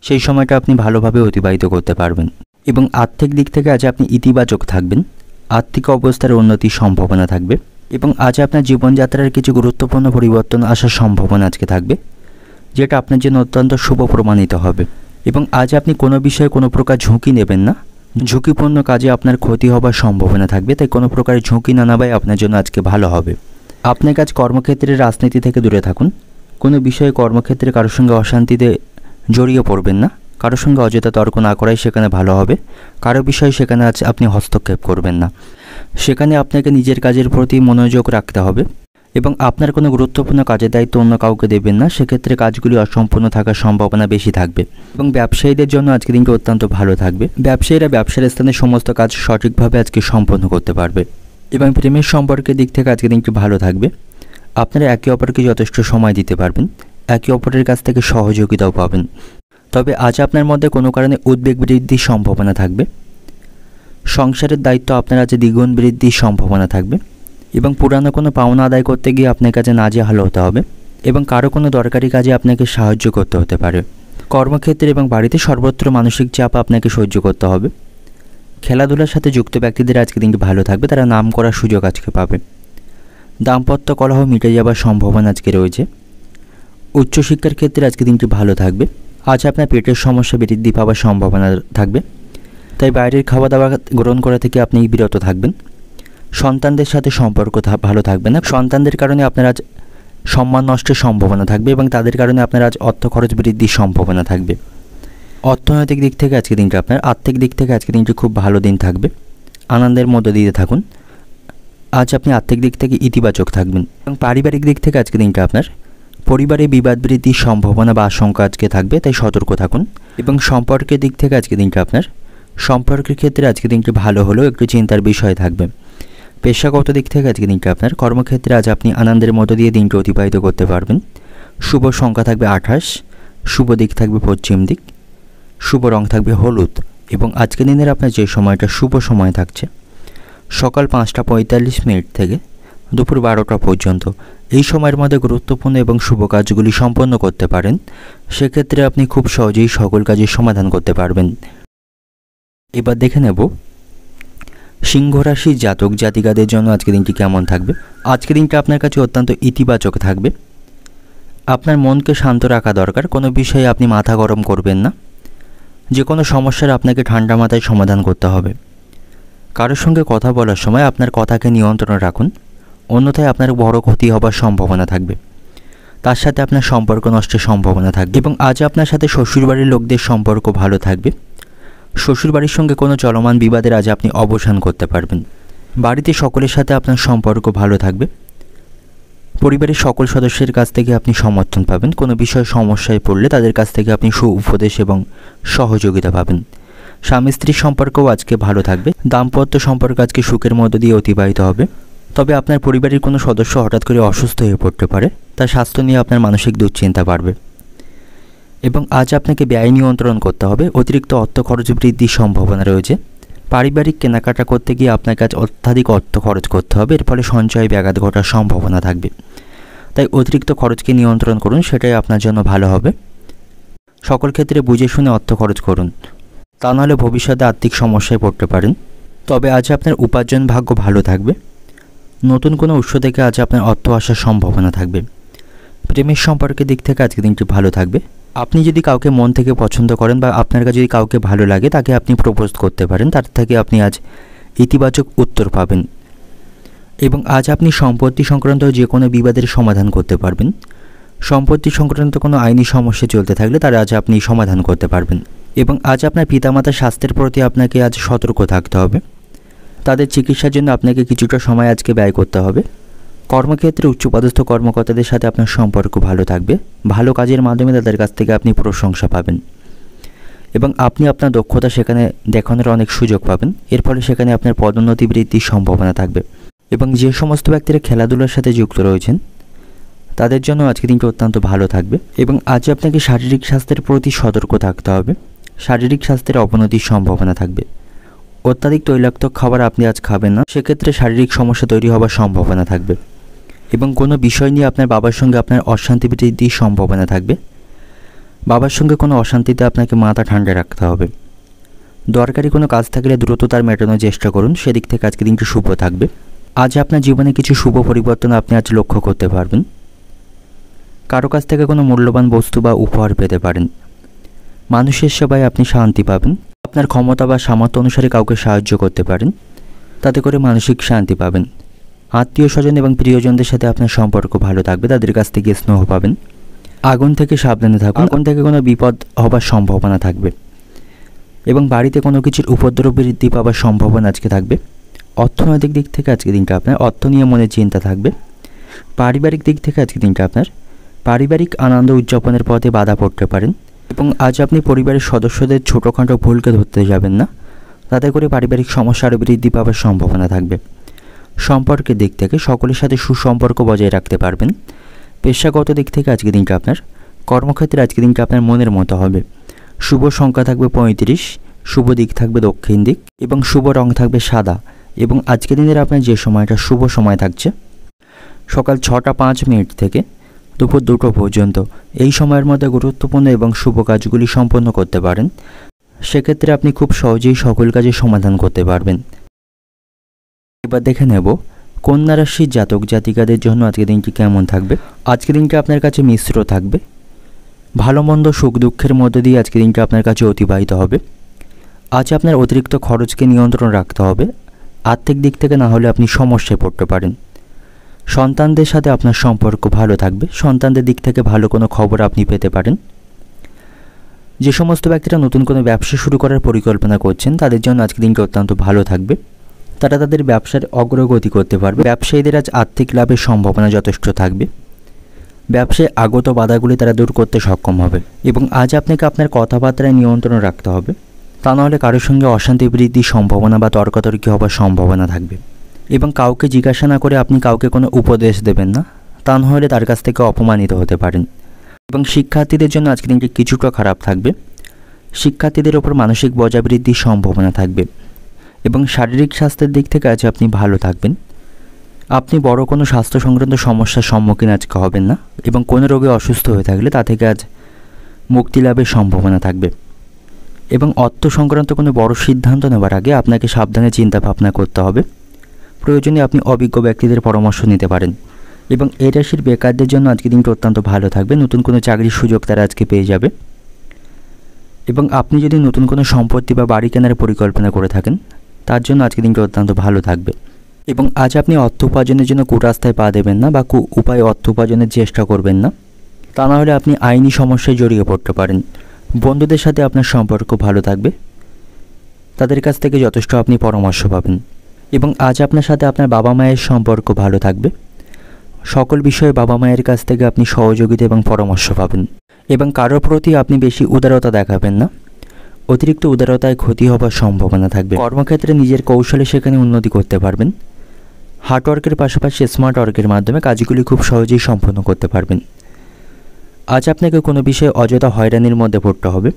সেই সময়টা আপনি ভালোভাবে অতিবাহিত করতে পারবেন। এবং আর্থিক দিক থেকে আজ আপনি ইতিবাচক থাকবেন, আর্থিক অবস্থার উন্নতির সম্ভাবনা থাকবে। এবং আজ আপনার জীবনযাত্রার কিছু গুরুত্বপূর্ণ পরিবর্তন আসার সম্ভাবনা আজকে থাকবে, যেটা আপনার জন্য অত্যন্ত শুভ প্রমাণিত হবে। এবং আজ আপনি কোনো বিষয়ে কোনো প্রকার ঝুঁকি নেবেন না, ঝুঁকিপূর্ণ কাজে আপনার ক্ষতি হবার সম্ভাবনা থাকবে, তাই কোনো প্রকারের ঝুঁকি না নেওয়াই আপনার জন্য আজকে ভালো হবে। আপনার কাজ কর্মক্ষেত্রে রাজনীতি থেকে দূরে থাকুন। কোনো বিষয়ে কর্মক্ষেত্রে কারোর সঙ্গে অশান্তিতে জড়িয়ে পড়বেন না, কারোর সঙ্গে অযথা তর্ক না করাই সেখানে ভালো হবে। কারো বিষয়ে সেখানে আজ আপনি হস্তক্ষেপ করবেন না, সেখানে আপনাকে নিজের কাজের প্রতি মনোযোগ রাখতে হবে। এবং আপনার কোনো গুরুত্বপূর্ণ কাজের দায়িত্ব অন্য কাউকে দেবেন না, সেক্ষেত্রে কাজগুলি অসম্পূর্ণ থাকার সম্ভাবনা বেশি থাকবে। এবং ব্যবসায়ীদের জন্য আজকে দিনটি অত্যন্ত ভালো থাকবে। ব্যবসায়ীরা ব্যবসার স্থানে সমস্ত কাজ সঠিকভাবে আজকে সম্পন্ন করতে পারবে। এবং প্রেমের সম্পর্কের দিক থেকে আজকে দিনটি ভালো থাকবে। আপনারা একে অপরকে যথেষ্ট সময় দিতে পারবেন, একে অপরের কাছ থেকে সহযোগিতাও পাবেন। তবে আজ আপনার মধ্যে কোনো কারণে উদ্বেগ বৃদ্ধির সম্ভাবনা থাকবে। সংসারের দায়িত্ব আপনার আজ দ্বিগুণ বৃদ্ধির সম্ভাবনা থাকবে। এবং পুরানো কোনো পাওনা আদায় করতে গিয়ে আপনার কাছে নাজেহাল হতে হবে এবং কারো কোনো দরকারি কাজে আপনাকে সাহায্য করতে হতে পারে। কর্মক্ষেত্রে এবং বাড়িতে সর্বত্র মানসিক চাপ আপনাকে সহ্য করতে হবে। খেলাধুলার সাথে যুক্ত ব্যক্তিদের আজকে দিনটি ভালো থাকবে, তারা নাম করার সুযোগ আজকে পাবে। দাম্পত্য কলহ মিটে যাবার সম্ভাবনা আজকে রয়েছে। উচ্চশিক্ষার ক্ষেত্রে আজকে দিনটি ভালো থাকবে। আজ আপনার পেটের সমস্যা বৃদ্ধি পাওয়ার সম্ভাবনা থাকবে, তাই বাইরের খাওয়া দাওয়া গ্রহণ করা থেকে আপনি বিরত থাকবেন। সন্তানদের সাথে সম্পর্ক ভালো থাকবে না। সন্তানদের কারণে আপনার আজ সম্মান নষ্টের সম্ভাবনা থাকবে এবং তাদের কারণে আপনার আজ অর্থ খরচ বৃদ্ধির সম্ভাবনা থাকবে। অর্থনৈতিক দিক থেকে আজকে দিনটি আপনার আর্থিক দিক থেকে আজকে দিনটি খুব ভালো দিন থাকবে। আনন্দের মধ্যে দিয়ে থাকুন। আজ আপনি আর্থিক দিক থেকে ইতিবাচক থাকবেন। এবং পারিবারিক দিক থেকে আজকে দিনটা আপনার পরিবারে বিবাদ বৃদ্ধির সম্ভাবনা বা আশঙ্কা আজকে থাকবে, তাই সতর্ক থাকুন। এবং সম্পর্কের দিক থেকে আজকে দিনটা আপনার সম্পর্কের ক্ষেত্রে আজকে দিনটি ভালো হলেও একটু চিন্তার বিষয় থাকবে। পেশাগত দিক থেকে আজকে দিনটি আপনার কর্মক্ষেত্রে আজ আপনি আনন্দের মধ্য দিয়ে দিনটি অতিবাহিত করতে পারবেন। শুভ সংখ্যা থাকবে 28, শুভ দিক থাকবে পশ্চিম দিক, শুভ রং থাকবে হলুদ। এবং আজকের দিনের আপনার যে সময়টা শুভ সময় থাকছে সকাল 5টা 45 মিনিট থেকে দুপুর 12টা পর্যন্ত, এই সময়ের মধ্যে গুরুত্বপূর্ণ এবং শুভ কাজগুলি সম্পন্ন করতে পারেন। সেক্ষেত্রে আপনি খুব সহজেই সকল কাজের সমাধান করতে পারবেন। এবার দেখে নেব সিংহ রাশির জাতক জাতিকাদের জন্য আজকের দিনটি কেমন থাকবে। আজকের দিনটা আপনার কাছে অত্যন্ত ইতিবাচক থাকবে। আপনার মনকে শান্ত রাখা দরকার। কোনো বিষয়ে আপনি মাথা গরম করবেন না। যে কোনো সমস্যার আপনাকে ঠান্ডা মাথায় সমাধান করতে হবে। কারোর সঙ্গে কথা বলার সময় আপনার কথাকে নিয়ন্ত্রণে রাখুন, অন্যথায় আপনার বড় ক্ষতি হবার সম্ভাবনা থাকবে। তার সাথে আপনার সম্পর্ক নষ্টের সম্ভাবনা থাকবে। এবং আজ আপনার সাথে শ্বশুরবাড়ির লোকদের সম্পর্ক ভালো থাকবে। শ্বশুরবাড়ির সঙ্গে কোনো চলমান বিবাদের আজ আপনি অবসান করতে পারবেন। বাড়িতে সকলের সাথে আপনার সম্পর্ক ভালো থাকবে। পরিবারের সকল সদস্যের কাছ থেকে আপনি সমর্থন পাবেন। কোনো বিষয়ে সমস্যায় পড়লে তাদের কাছ থেকে আপনি উপদেশ এবং সহযোগিতা পাবেন। স্বামী স্ত্রীর সম্পর্কও আজকে ভালো থাকবে। দাম্পত্য সম্পর্ক আজকে সুখের মধ্য দিয়ে অতিবাহিত হবে। তবে আপনার পরিবারের কোনো সদস্য হঠাৎ করে অসুস্থ হয়ে পড়তে পারে, তার স্বাস্থ্য নিয়ে আপনার মানসিক দুশ্চিন্তা বাড়বে। এবং আজ আপনাকে ব্যয় নিয়ন্ত্রণ করতে হবে। অতিরিক্ত অর্থ খরচ বৃদ্ধির সম্ভাবনা রয়েছে। পারিবারিক কেনাকাটা করতে গিয়ে আপনাকে আজ অত্যাধিক অর্থ খরচ করতে হবে, এর ফলে সঞ্চয় ব্যাঘাত ঘটার সম্ভাবনা থাকবে। তাই অতিরিক্ত খরচকে নিয়ন্ত্রণ করুন, সেটাই আপনার জন্য ভালো হবে। সকল ক্ষেত্রে বুঝে শুনে অর্থ খরচ করুন, তা নাহলে ভবিষ্যতে আর্থিক সমস্যায় পড়তে পারেন। তবে আজ আপনার উপার্জন ভাগ্য ভালো থাকবে। নতুন কোনো উৎস থেকে আজ আপনার অর্থ আসার সম্ভাবনা থাকবে। প্রেমের সম্পর্কের দিক থেকে আজকের দিনটি ভালো থাকবে। আপনি যদি কাউকে মন থেকে পছন্দ করেন বা আপনার কাছে যদি কাউকে ভালো লাগে, তাকে আপনি প্রপোজ করতে পারেন, তার থেকে আপনি আজ ইতিবাচক উত্তর পাবেন। এবং আজ আপনি সম্পত্তি সংক্রান্ত যে কোনো বিবাদের সমাধান করতে পারবেন। সম্পত্তি সংক্রান্ত কোনো আইনি সমস্যা চলতে থাকলে তার আজ আপনি সমাধান করতে পারবেন। এবং আজ আপনার পিতামাতার স্বাস্থ্যের প্রতি আপনাকে আজ সতর্ক থাকতে হবে। তাদের চিকিৎসার জন্য আপনাকে কিছুটা সময় আজকে ব্যয় করতে হবে। কর্মক্ষেত্রে উচ্চপদস্থ কর্মকর্তাদের সাথে আপনার সম্পর্ক ভালো থাকবে। ভালো কাজের মাধ্যমে তাদের কাছ থেকে আপনি প্রশংসা পাবেন এবং আপনি আপনার দক্ষতা সেখানে দেখানোর অনেক সুযোগ পাবেন। এর ফলে সেখানে আপনার পদোন্নতি বৃদ্ধির সম্ভাবনা থাকবে। এবং যে সমস্ত ব্যক্তিরা খেলাধুলার সাথে যুক্ত রয়েছেন তাদের জন্য আজকের দিনটি অত্যন্ত ভালো থাকবে। এবং আজ আপনাকে শারীরিক স্বাস্থ্যের প্রতি সতর্ক থাকতে হবে। শারীরিক স্বাস্থ্যের অবনতির সম্ভাবনা থাকবে। অত্যাধিক তৈলাক্ত খাবার আপনি আজ খাবেন না, সেক্ষেত্রে শারীরিক সমস্যা তৈরি হওয়ার সম্ভাবনা থাকবে। এবং কোনো বিষয় নিয়ে আপনার বাবার সঙ্গে আপনার অশান্তি বৃদ্ধির সম্ভাবনা থাকবে। বাবার সঙ্গে কোনো অশান্তিতে আপনাকে মাথা ঠান্ডা রাখতে হবে। দরকারি কোনো কাজ থাকলে দ্রুত তার মেটানোর চেষ্টা করুন, সেদিক থেকে আজকে দিনটি শুভ থাকবে। আজ আপনার জীবনে কিছু শুভ পরিবর্তন আপনি আজ লক্ষ্য করতে পারবেন। কারো কাছ থেকে কোনো মূল্যবান বস্তু বা উপহার পেতে পারেন। মানুষের সেবায় আপনি শান্তি পাবেন। আপনার ক্ষমতা বা সামর্থ্য অনুসারে কাউকে সাহায্য করতে পারেন, তাতে করে মানসিক শান্তি পাবেন। আত্মীয় স্বজন এবং প্রিয়জনদের সাথে আপনার সম্পর্ক ভালো থাকবে, তাদের কাছ থেকে স্নেহ পাবেন। আগুন থেকে সাবধানে থাকুন, আগুন থেকে কোনো বিপদ হবার সম্ভাবনা থাকবে। এবং বাড়িতে কোনো কিছুর উপদ্রব বৃদ্ধি পাওয়ার সম্ভাবনা আজকে থাকবে। অর্থনৈতিক দিক থেকে আজকে দিনটা আপনার অর্থ নিয়ে মনে চিন্তা থাকবে। পারিবারিক দিক থেকে আজকে দিনটা আপনার পারিবারিক আনন্দ উদযাপনের পথে বাধা পড়তে পারেন। এবং আজ আপনি পরিবারের সদস্যদের ছোটোখাটো ভুলকে ধরতে যাবেন না, তাতে করে পারিবারিক সমস্যা আরও বৃদ্ধি পাওয়ার সম্ভাবনা থাকবে। সম্পর্কের দিক থেকে সকলের সাথে সুসম্পর্ক বজায় রাখতে পারবেন। পেশাগত দিক থেকে আজকের দিনটা আপনার কর্মক্ষেত্রে আজকের দিনটা আপনার মনের মতো হবে। শুভ সংখ্যা থাকবে 35, শুভ দিক থাকবে দক্ষিণ দিক এবং শুভ রং থাকবে সাদা। এবং আজকের দিনের আপনার যে সময়টা শুভ সময় থাকছে সকাল 6টা 5 মিনিট থেকে দুপুর 2টো পর্যন্ত এই সময়ের মধ্যে গুরুত্বপূর্ণ এবং শুভ কাজগুলি সম্পন্ন করতে পারেন। সেক্ষেত্রে আপনি খুব সহজেই সকল কাজের সমাধান করতে পারবেন। এবার দেখে নেব কন্যা রাশির জাতক জাতিকাদের জন্য আজকের দিনটি কেমন থাকবে। আজকের দিনটি আপনার কাছে মিশ্র থাকবে। ভালো মন্দ সুখ দুঃখের মধ্যে দিয়ে আজকের দিনটি আপনার কাছে অতিবাহিত হবে। আজ আপনার অতিরিক্ত খরচকে নিয়ন্ত্রণ রাখতে হবে। আর্থিক দিক থেকে না হলে আপনি সমস্যায় পড়তে পারেন। সন্তানদের সাথে আপনার সম্পর্ক ভালো থাকবে। সন্তানদের দিক থেকে ভালো কোনো খবর আপনি পেতে পারেন। যে সমস্ত ব্যক্তিরা নতুন কোনো ব্যবসা শুরু করার পরিকল্পনা করছেন তাদের জন্য আজকের দিনটি অত্যন্ত ভালো থাকবে। তারা তাদের ব্যবসার অগ্রগতি করতে পারবে। ব্যবসায়ীদের আজ আর্থিক লাভের সম্ভাবনা যথেষ্ট থাকবে। ব্যবসায় আগত বাধাগুলি তারা দূর করতে সক্ষম হবে এবং আজ আপনাকে আপনার কথাবার্তায় নিয়ন্ত্রণ রাখতে হবে। তা নাহলে কারোর সঙ্গে অশান্তি বৃদ্ধির সম্ভাবনা বা তর্কাতর্কি হওয়ার সম্ভাবনা থাকবে। এবং কাউকে জিজ্ঞাসা না করে আপনি কাউকে কোনো উপদেশ দেবেন না, তা নাহলে তার কাছ থেকে অপমানিত হতে পারেন। এবং শিক্ষার্থীদের জন্য আজকের দিনটি কিছুটা খারাপ থাকবে। শিক্ষার্থীদের ওপর মানসিক বোঝা বৃদ্ধির সম্ভাবনা থাকবে এবং শারীরিক স্বাস্থ্যের দিক থেকে আজ আপনি ভালো থাকবেন। আপনি বড় কোনো স্বাস্থ্য সংক্রান্ত সমস্যার সম্মুখীন আজকে হবেন না এবং কোনো রোগে অসুস্থ হয়ে থাকলে তা থেকে আজ মুক্তি লাভের সম্ভাবনা থাকবে। এবং অর্থ সংক্রান্ত কোনো বড় সিদ্ধান্ত নেওয়ার আগে আপনাকে সাবধানে চিন্তা ভাবনা করতে হবে। প্রয়োজনে আপনি অভিজ্ঞ ব্যক্তিদের পরামর্শ নিতে পারেন। এবং এই রাশির বেকারদের জন্য আজকের দিনটি অত্যন্ত ভালো থাকবে। নতুন কোনো চাকরির সুযোগ তারা আজকে পেয়ে যাবে। এবং আপনি যদি নতুন কোনো সম্পত্তি বা বাড়ি কেনার পরিকল্পনা করে থাকেন তার জন্য আজকের দিনটি অত্যন্ত ভালো থাকবে। এবং আজ আপনি অর্থ উপার্জনের জন্য কুরাস্তায় পা দেবেন না বা উপায়ে অর্থ উপার্জনের চেষ্টা করবেন না, তা না হলে আপনি আইনি সমস্যায় জড়িয়ে পড়তে পারেন। বন্ধুদের সাথে আপনার সম্পর্ক ভালো থাকবে। তাদের কাছ থেকে যথেষ্ট আপনি পরামর্শ পাবেন। এবং আজ আপনার সাথে আপনার বাবা মায়ের সম্পর্ক ভালো থাকবে। সকল বিষয়ে বাবা মায়ের কাছ থেকে আপনি সহযোগিতা এবং পরামর্শ পাবেন। এবং কারোর প্রতি আপনি বেশি উদারতা দেখাবেন না। অতিরিক্ত উদারতায় ক্ষতি হবার সম্ভাবনা থাকবে। কর্মক্ষেত্রে নিজের কৌশলে সেখানে উন্নতি করতে পারবেন। হার্ডওয়ার্কের পাশাপাশি স্মার্ট ওয়ার্কের মাধ্যমে কাজগুলি খুব সহজেই সম্পন্ন করতে পারবেন। আজ আপনাকে কোনো বিষয়ে অযথা হয়রানির মধ্যে পড়তে হবে।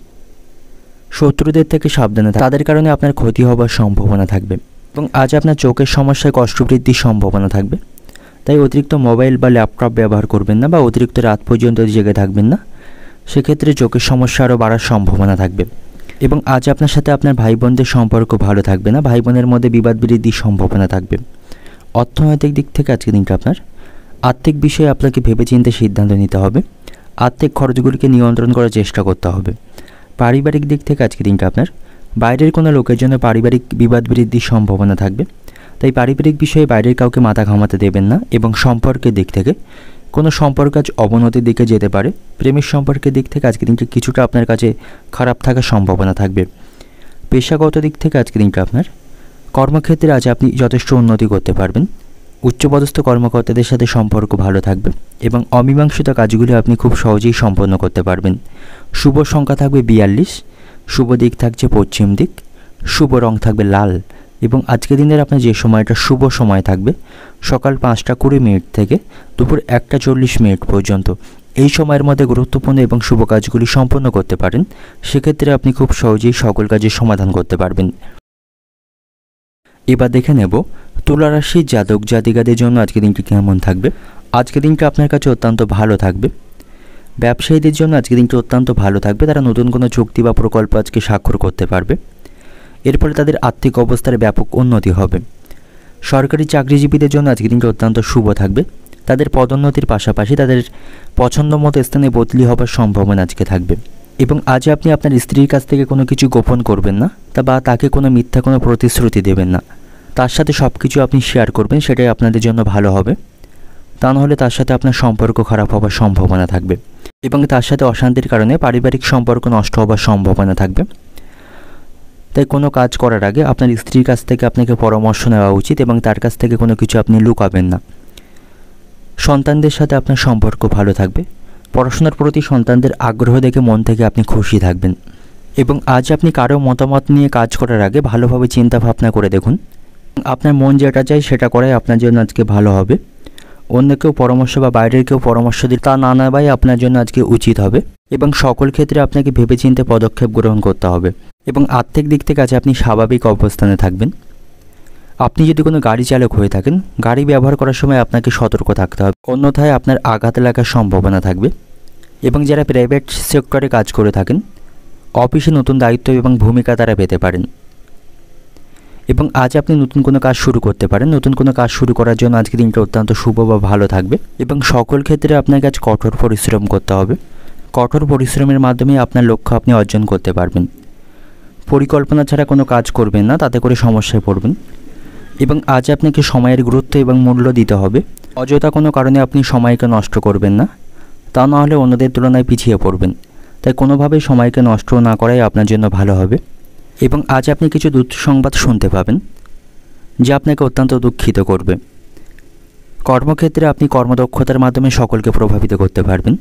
শত্রুদের থেকে সাবধানে তাদের কারণে আপনার ক্ষতি হবার সম্ভাবনা থাকবে। এবং আজ আপনার চোখের সমস্যায় কষ্ট বৃদ্ধির সম্ভাবনা থাকবে। তাই অতিরিক্ত মোবাইল বা ল্যাপটপ ব্যবহার করবেন না বা অতিরিক্ত রাত পর্যন্ত জেগে থাকবেন না। সেক্ষেত্রে চোখের সমস্যা আরও বাড়ার সম্ভাবনা থাকবে। এবং আজ আপনার সাথে আপনার ভাই বোনদের সম্পর্ক ভালো থাকবে না। ভাই বোনের মধ্যে বিবাদ বৃদ্ধির সম্ভাবনা থাকবে। অর্থনৈতিক দিক থেকে আজকের দিনটা আপনার আর্থিক বিষয়ে আপনাকে ভেবেচিন্তে সিদ্ধান্ত নিতে হবে। আর্থিক খরচগুলিকে নিয়ন্ত্রণ করার চেষ্টা করতে হবে। পারিবারিক দিক থেকে আজকের দিনটা আপনার বাইরের কোনো লোকের জন্য পারিবারিক বিবাদ বৃদ্ধির সম্ভাবনা থাকবে। তাই পারিবারিক বিষয়ে বাইরের কাউকে মাথা ঘামাতে দেবেন না। এবং সম্পর্কের দিক থেকে কোনো সম্পর্ক আজ অবনতির দিকে যেতে পারে। প্রেমের সম্পর্কের দিক থেকে আজকের দিনটি কিছুটা আপনার কাছে খারাপ থাকার সম্ভাবনা থাকবে। পেশাগত দিক থেকে আজকের দিনটা আপনার কর্মক্ষেত্রে আজ আপনি যথেষ্ট উন্নতি করতে পারবেন। উচ্চপদস্থ কর্মকর্তাদের সাথে সম্পর্ক ভালো থাকবে এবং অমীমাংসিত কাজগুলি আপনি খুব সহজেই সম্পন্ন করতে পারবেন। শুভ সংখ্যা থাকবে 42, শুভ দিক থাকছে পশ্চিম দিক, শুভ রং থাকবে লাল। এবং আজকের দিনের আপনার যে সময়টা শুভ সময় থাকবে সকাল 5টা 20 মিনিট থেকে দুপুর 1টা 40 মিনিট পর্যন্ত। এই সময়ের মধ্যে গুরুত্বপূর্ণ এবং শুভ কাজগুলি সম্পন্ন করতে পারেন। সেক্ষেত্রে আপনি খুব সহজেই সকল কাজের সমাধান করতে পারবেন। এবার দেখে নেব তুলা রাশির জাতক জাতিকাদের জন্য আজকের দিনটি কেমন থাকবে। আজকের দিনটা আপনার কাছে অত্যন্ত ভালো থাকবে। ব্যবসায়ীদের জন্য আজকের দিনটি অত্যন্ত ভালো থাকবে। তারা নতুন কোনো চুক্তি বা প্রকল্প আজকে স্বাক্ষর করতে পারবে। এর ফলে তাদের আর্থিক অবস্থার ব্যাপক উন্নতি হবে। সরকারি চাকরিজীবীদের জন্য আজকের দিনটি অত্যন্ত শুভ থাকবে। তাদের পদোন্নতির পাশাপাশি তাদের পছন্দ মতো স্থানে বদলি হবার সম্ভাবনা আজকে থাকবে। এবং আজ আপনি আপনার স্ত্রীর কাছ থেকে কোনো কিছু গোপন করবেন না বা তাকে কোনো মিথ্যা কোনো প্রতিশ্রুতি দেবেন না। তার সাথে সব কিছু আপনি শেয়ার করবেন, সেটাই আপনাদের জন্য ভালো হবে। তা নাহলে তার সাথে আপনার সম্পর্ক খারাপ হবার সম্ভাবনা থাকবে এবং তার সাথে অশান্তির কারণে পারিবারিক সম্পর্ক নষ্ট হবার সম্ভাবনা থাকবে। তাই কোনো কাজ করার আগে আপনার স্ত্রীর কাছ থেকে আপনাকে পরামর্শ নেওয়া উচিত এবং তার কাছ থেকে কোনো কিছু আপনি লুকাবেন না। সন্তানদের সাথে আপনার সম্পর্ক ভালো থাকবে। পড়াশোনার প্রতি সন্তানদের আগ্রহ দেখে মন থেকে আপনি খুশি থাকবেন। এবং আজ আপনি কারো মতামত নিয়ে কাজ করার আগে ভালোভাবে চিন্তা ভাবনা করে দেখুন। আপনার মন যেটা চাই সেটা করাই আপনার জন্য আজকে ভালো হবে। অন্য কেউ পরামর্শ বা বাইরের কেউ পরামর্শ দিলে তা না নেওয়াই আপনার জন্য আজকে উচিত হবে। এবং সকল ক্ষেত্রে আপনাকে ভেবেচিন্তে পদক্ষেপ গ্রহণ করতে হবে। এবং আর্থিক দিক থেকে আজ আপনি স্বাভাবিক অবস্থানে থাকবেন। আপনি যদি কোনো গাড়ি চালক হয়ে থাকেন, গাড়ি ব্যবহার করার সময় আপনাকে সতর্ক থাকতে হবে, অন্যথায় আপনার আঘাত লাগার সম্ভাবনা থাকবে। এবং যারা প্রাইভেট সেক্টরে কাজ করে থাকেন, অফিসে নতুন দায়িত্ব এবং ভূমিকা তারা পেতে পারেন। এবং আজ আপনি নতুন কোনো কাজ শুরু করতে পারেন। নতুন কোনো কাজ শুরু করার জন্য আজকের দিনটা অত্যন্ত শুভ বা ভালো থাকবে। এবং সকল ক্ষেত্রে আপনাকে আজ কঠোর পরিশ্রম করতে হবে। কঠোর পরিশ্রমের মাধ্যমে আপনার লক্ষ্য আপনি অর্জন করতে পারবেন। পরিকল্পনা ছাড়া কোনো কাজ করবেন না, তাতে করে সমস্যায় পড়বেন। এবং আজ আপনাকে সময়ের গুরুত্ব এবং মূল্য দিতে হবে। অযথা কোনো কারণে আপনি সময়কে নষ্ট করবেন না, তা না হলে অন্যদের তুলনায় পিছিয়ে পড়বেন। তাই কোনোভাবেই সময়কে নষ্ট না করাই আপনার জন্য ভালো হবে। এবং আজ আপনি কিছু দুঃসংবাদ শুনতে পাবেন, যা আপনাকে অত্যন্ত দুঃখিত করবে। কর্মক্ষেত্রে আপনি কর্মদক্ষতার মাধ্যমে সকলকে প্রভাবিত করতে পারবেন।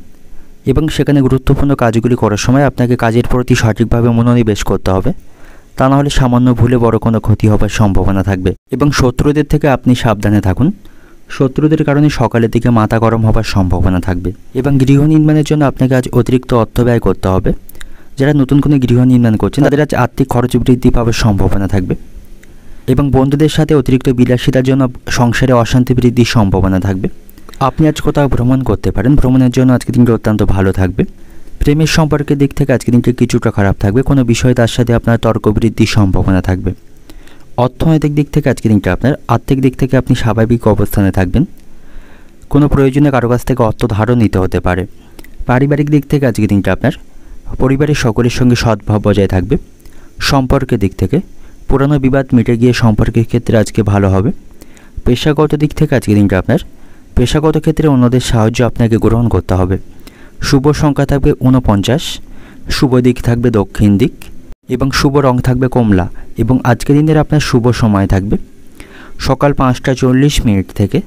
এবং সেখানে গুরুত্বপূর্ণ কাজগুলি করার সময় আপনাকে কাজের প্রতি সঠিকভাবে মনোনিবেশ করতে হবে, তা না হলে সামান্য ভুলে বড় কোনো ক্ষতি হবার সম্ভাবনা থাকবে। এবং শত্রুদের থেকে আপনি সাবধানে থাকুন। শত্রুদের কারণে সকালের দিকে মাথা গরম হবার সম্ভাবনা থাকবে। এবং গৃহ নির্মাণের জন্য আপনাকে আজ অতিরিক্ত অর্থ ব্যয় করতে হবে। যারা নতুন কোনো গৃহ নির্মাণ করছেন, তাদের আজ আর্থিক খরচ বৃদ্ধি পাওয়ার সম্ভাবনা থাকবে। এবং বন্ধুদের সাথে অতিরিক্ত বিলাসিতার জন্য সংসারে অশান্তি বৃদ্ধির সম্ভাবনা থাকবে। আপনি আজ কোথাও ভ্রমণ করতে পারেন। ভ্রমণের জন্য আজকের দিনটি অত্যন্ত ভালো থাকবে। প্রেমের সম্পর্কের দিক থেকে আজকের দিনটি কিছুটা খারাপ থাকবে। কোনো বিষয়ে তার সাথে আপনার তর্ক বৃদ্ধির সম্ভাবনা থাকবে। অর্থনৈতিক দিক থেকে আজকের দিনটা আপনার আর্থিক দিক থেকে আপনি স্বাভাবিক অবস্থানে থাকবেন। কোনো প্রয়োজনে কারো কাছ থেকে অর্থ ধারও নিতে হতে পারে। পারিবারিক দিক থেকে আজকের দিনটা আপনার পরিবারের সকলের সঙ্গে সদ্ভাব বজায় থাকবে। সম্পর্কের দিক থেকে পুরানো বিবাদ মিটে গিয়ে সম্পর্কের ক্ষেত্রে আজকে ভালো হবে। পেশাগত দিক থেকে আজকের দিনটা আপনার পেশাগত ক্ষেত্রে অন্যদের সাহায্য আপনাকে গ্রহণ করতে হবে। শুভ সংখ্যা থাকবে 49, শুভ দিক থাকবে দক্ষিণ দিক এবং শুভ রং থাকবে কমলা। এবং আজকের দিনের আপনার শুভ সময় থাকবে সকাল 5টা 40 থেকে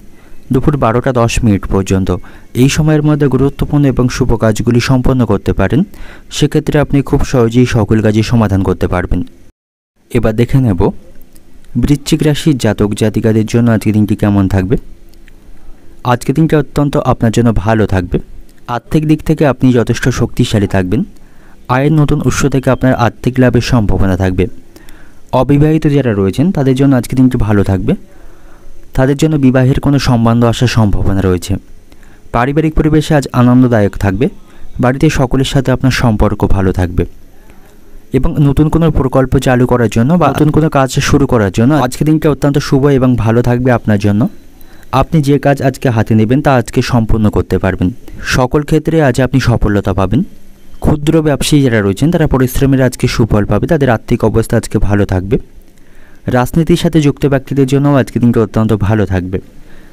দুপুর 12টা 10 পর্যন্ত। এই সময়ের মধ্যে গুরুত্বপূর্ণ এবং শুভ কাজগুলি সম্পন্ন করতে পারেন। সেক্ষেত্রে আপনি খুব সহজেই সকল কাজই সমাধান করতে পারবেন। এবার দেখে নেব বৃশ্চিক রাশির জাতক জাতিকাদের জন্য আজকের দিনটি কেমন থাকবে। আজকের দিনটা অত্যন্ত আপনার জন্য ভালো থাকবে। আর্থিক দিক থেকে আপনি যথেষ্ট শক্তিশালী থাকবেন। আয়ের নতুন উৎস থেকে আপনার আর্থিক লাভের সম্ভাবনা থাকবে। অবিবাহিত যারা রয়েছেন তাদের জন্য আজকের দিনটি ভালো থাকবে। তাদের জন্য বিবাহের কোনো সম্বন্ধ আসার সম্ভাবনা রয়েছে। পারিবারিক পরিবেশে আজ আনন্দদায়ক থাকবে। বাড়িতে সকলের সাথে আপনার সম্পর্ক ভালো থাকবে। এবং নতুন কোনো প্রকল্প চালু করার জন্য বা নতুন কোনো কাজ শুরু করার জন্য আজকের দিনটা অত্যন্ত শুভ এবং ভালো থাকবে আপনার জন্য। আপনি যে কাজ আজকে হাতে নেবেন তা আজকে সম্পূর্ণ করতে পারবেন। সকল ক্ষেত্রে আজ আপনি সফলতা পাবেন। ক্ষুদ্র ব্যবসায়ী যারা রয়েছেন তারা পরিশ্রমের আজকে সুফল পাবে। তাদের আর্থিক অবস্থা আজকে ভালো থাকবে। রাজনীতির সাথে যুক্ত ব্যক্তিদের জন্যও আজকে দিনটা অত্যন্ত ভালো থাকবে।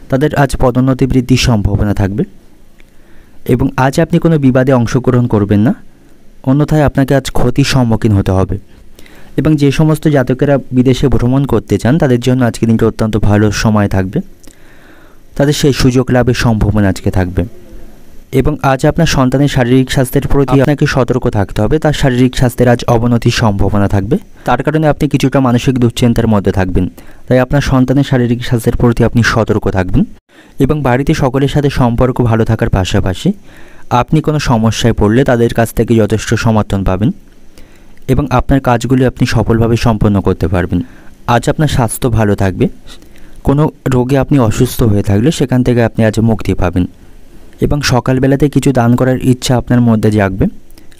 তাদের আজ পদোন্নতি বৃদ্ধির সম্ভাবনা থাকবে। এবং আজ আপনি কোনো বিবাদে অংশগ্রহণ করবেন না, অন্যথায় আপনাকে আজ ক্ষতির সম্মুখীন হতে হবে। এবং যে সমস্ত জাতকেরা বিদেশে ভ্রমণ করতে চান তাদের জন্য আজকে দিনটা অত্যন্ত ভালো সময় থাকবে। তাদের সেই সুযোগ লাভের সম্ভাবনা আজকে থাকবে। এবং আজ আপনার সন্তানের শারীরিক স্বাস্থ্যের প্রতি আপনাকে সতর্ক থাকতে হবে। তার শারীরিক স্বাস্থ্যের আজ অবনতির সম্ভাবনা থাকবে। তার কারণে আপনি কিছুটা মানসিক দুশ্চিন্তার মধ্যে থাকবেন। তাই আপনার সন্তানের শারীরিক স্বাস্থ্যের প্রতি আপনি সতর্ক থাকবেন। এবং বাড়িতে সকলের সাথে সম্পর্ক ভালো থাকার পাশাপাশি আপনি কোনো সমস্যায় পড়লে তাদের কাছ থেকে যথেষ্ট সমর্থন পাবেন এবং আপনার কাজগুলি আপনি সফলভাবে সম্পন্ন করতে পারবেন। আজ আপনার স্বাস্থ্য ভালো থাকবে। কোনো রোগে আপনি অসুস্থ হয়ে থাকলে সেখান থেকে আপনি আজ মুক্তি পাবেন। এবং সকালবেলাতে কিছু দান করার ইচ্ছা আপনার মধ্যে জাগবে।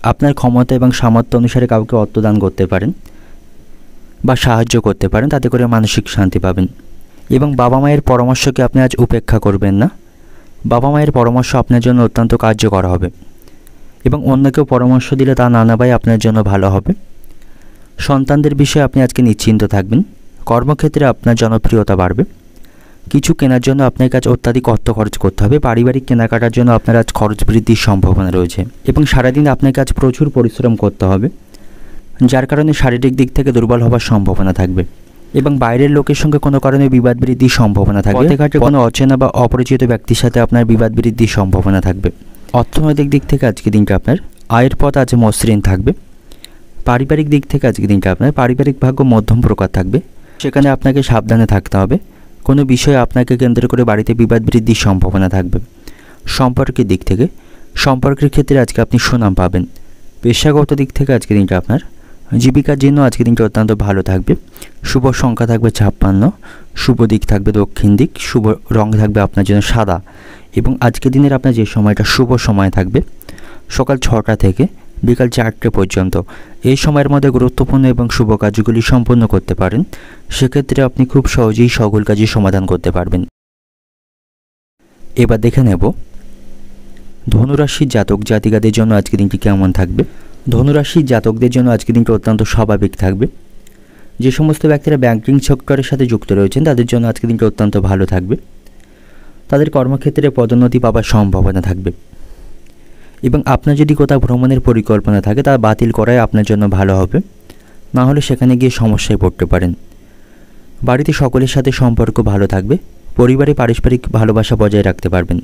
আপনার ক্ষমতা এবং সামর্থ্য অনুসারে কাউকে অর্থ দান করতে পারেন বা সাহায্য করতে পারেন, তাতে করে মানসিক শান্তি পাবেন। এবং বাবা মায়ের পরামর্শকে আপনি আজ উপেক্ষা করবেন না। বাবা মায়ের পরামর্শ আপনার জন্য অত্যন্ত কার্যকর হবে। এবং অন্য কেউ পরামর্শ দিলে তা না নেওয়াই আপনার জন্য ভালো হবে। সন্তানদের বিষয়ে আপনি আজকে নিশ্চিন্ত থাকবেন। কর্মক্ষেত্রে আপনার জনপ্রিয়তা বাড়বে। কিছু কেনার জন্য আপনার কাছে অত্যাধিক অর্থ খরচ করতে হবে। পারিবারিক কেনাকাটার জন্য আপনার আজ খরচ বৃদ্ধির সম্ভাবনা রয়েছে। এবং সারাদিন আপনার কাছে প্রচুর পরিশ্রম করতে হবে, যার কারণে শারীরিক দিক থেকে দুর্বল হওয়ার সম্ভাবনা থাকবে। এবং বাইরের লোকের সঙ্গে কোনো কারণে বিবাদ বৃদ্ধির সম্ভাবনা থাকবে। পথে ঘাটে কোনো অচেনা বা অপরিচিত ব্যক্তির সাথে আপনার বিবাদ বৃদ্ধির সম্ভাবনা থাকবে। অর্থনৈতিক দিক থেকে আজকে দিনটা আপনার আয়ের পথ আজ মসৃণ থাকবে। পারিবারিক দিক থেকে আজকে দিনটা আপনার পারিবারিক ভাগ্য মধ্যম প্রকার থাকবে। সেখানে আপনাকে সাবধানে থাকতে হবে। কোনো বিষয়ে আপনাকে কেন্দ্র করে বাড়িতে বিবাদ বৃদ্ধির সম্ভাবনা থাকবে। সম্পর্কের দিক থেকে সম্পর্কের ক্ষেত্রে আজকে আপনি সুনাম পাবেন। পেশাগত দিক থেকে আজকে দিনটা আপনার জীবিকার জন্য আজকের দিনটি অত্যন্ত ভালো থাকবে। শুভ সংখ্যা থাকবে 56, শুভ দিক থাকবে দক্ষিণ দিক, শুভ রং থাকবে আপনার জন্য সাদা। এবং আজকের দিনের আপনার যে সময়টা শুভ সময় থাকবে সকাল 6টা থেকে বিকাল 4টে পর্যন্ত। এই সময়ের মধ্যে গুরুত্বপূর্ণ এবং শুভ কাজগুলি সম্পন্ন করতে পারেন। সেক্ষেত্রে আপনি খুব সহজেই সকল কাজের সমাধান করতে পারবেন। এবার দেখে নেব ধনুরাশির জাতক জাতিকাদের জন্য আজকের দিনটি কেমন থাকবে। ধনুরাশির জাতকদের জন্য আজকের দিনটি অত্যন্ত স্বাভাবিক থাকবে। যে সমস্ত ব্যক্তিরা ব্যাংকিং সেক্টরের সাথে যুক্ত রয়েছেন তাদের জন্য আজকের দিনটি অত্যন্ত ভালো থাকবে। তাদের কর্মক্ষেত্রে পদোন্নতি পাওয়ার সম্ভাবনা থাকবে। এবং আপনার যদি কোথাও ভ্রমণের পরিকল্পনা থাকে তা বাতিল করাই আপনার জন্য ভালো হবে, না হলে সেখানে গিয়ে সমস্যায় পড়তে পারেন। বাড়িতে সকলের সাথে সম্পর্ক ভালো থাকবে। পরিবারে পারস্পরিক ভালোবাসা বজায় রাখতে পারবেন।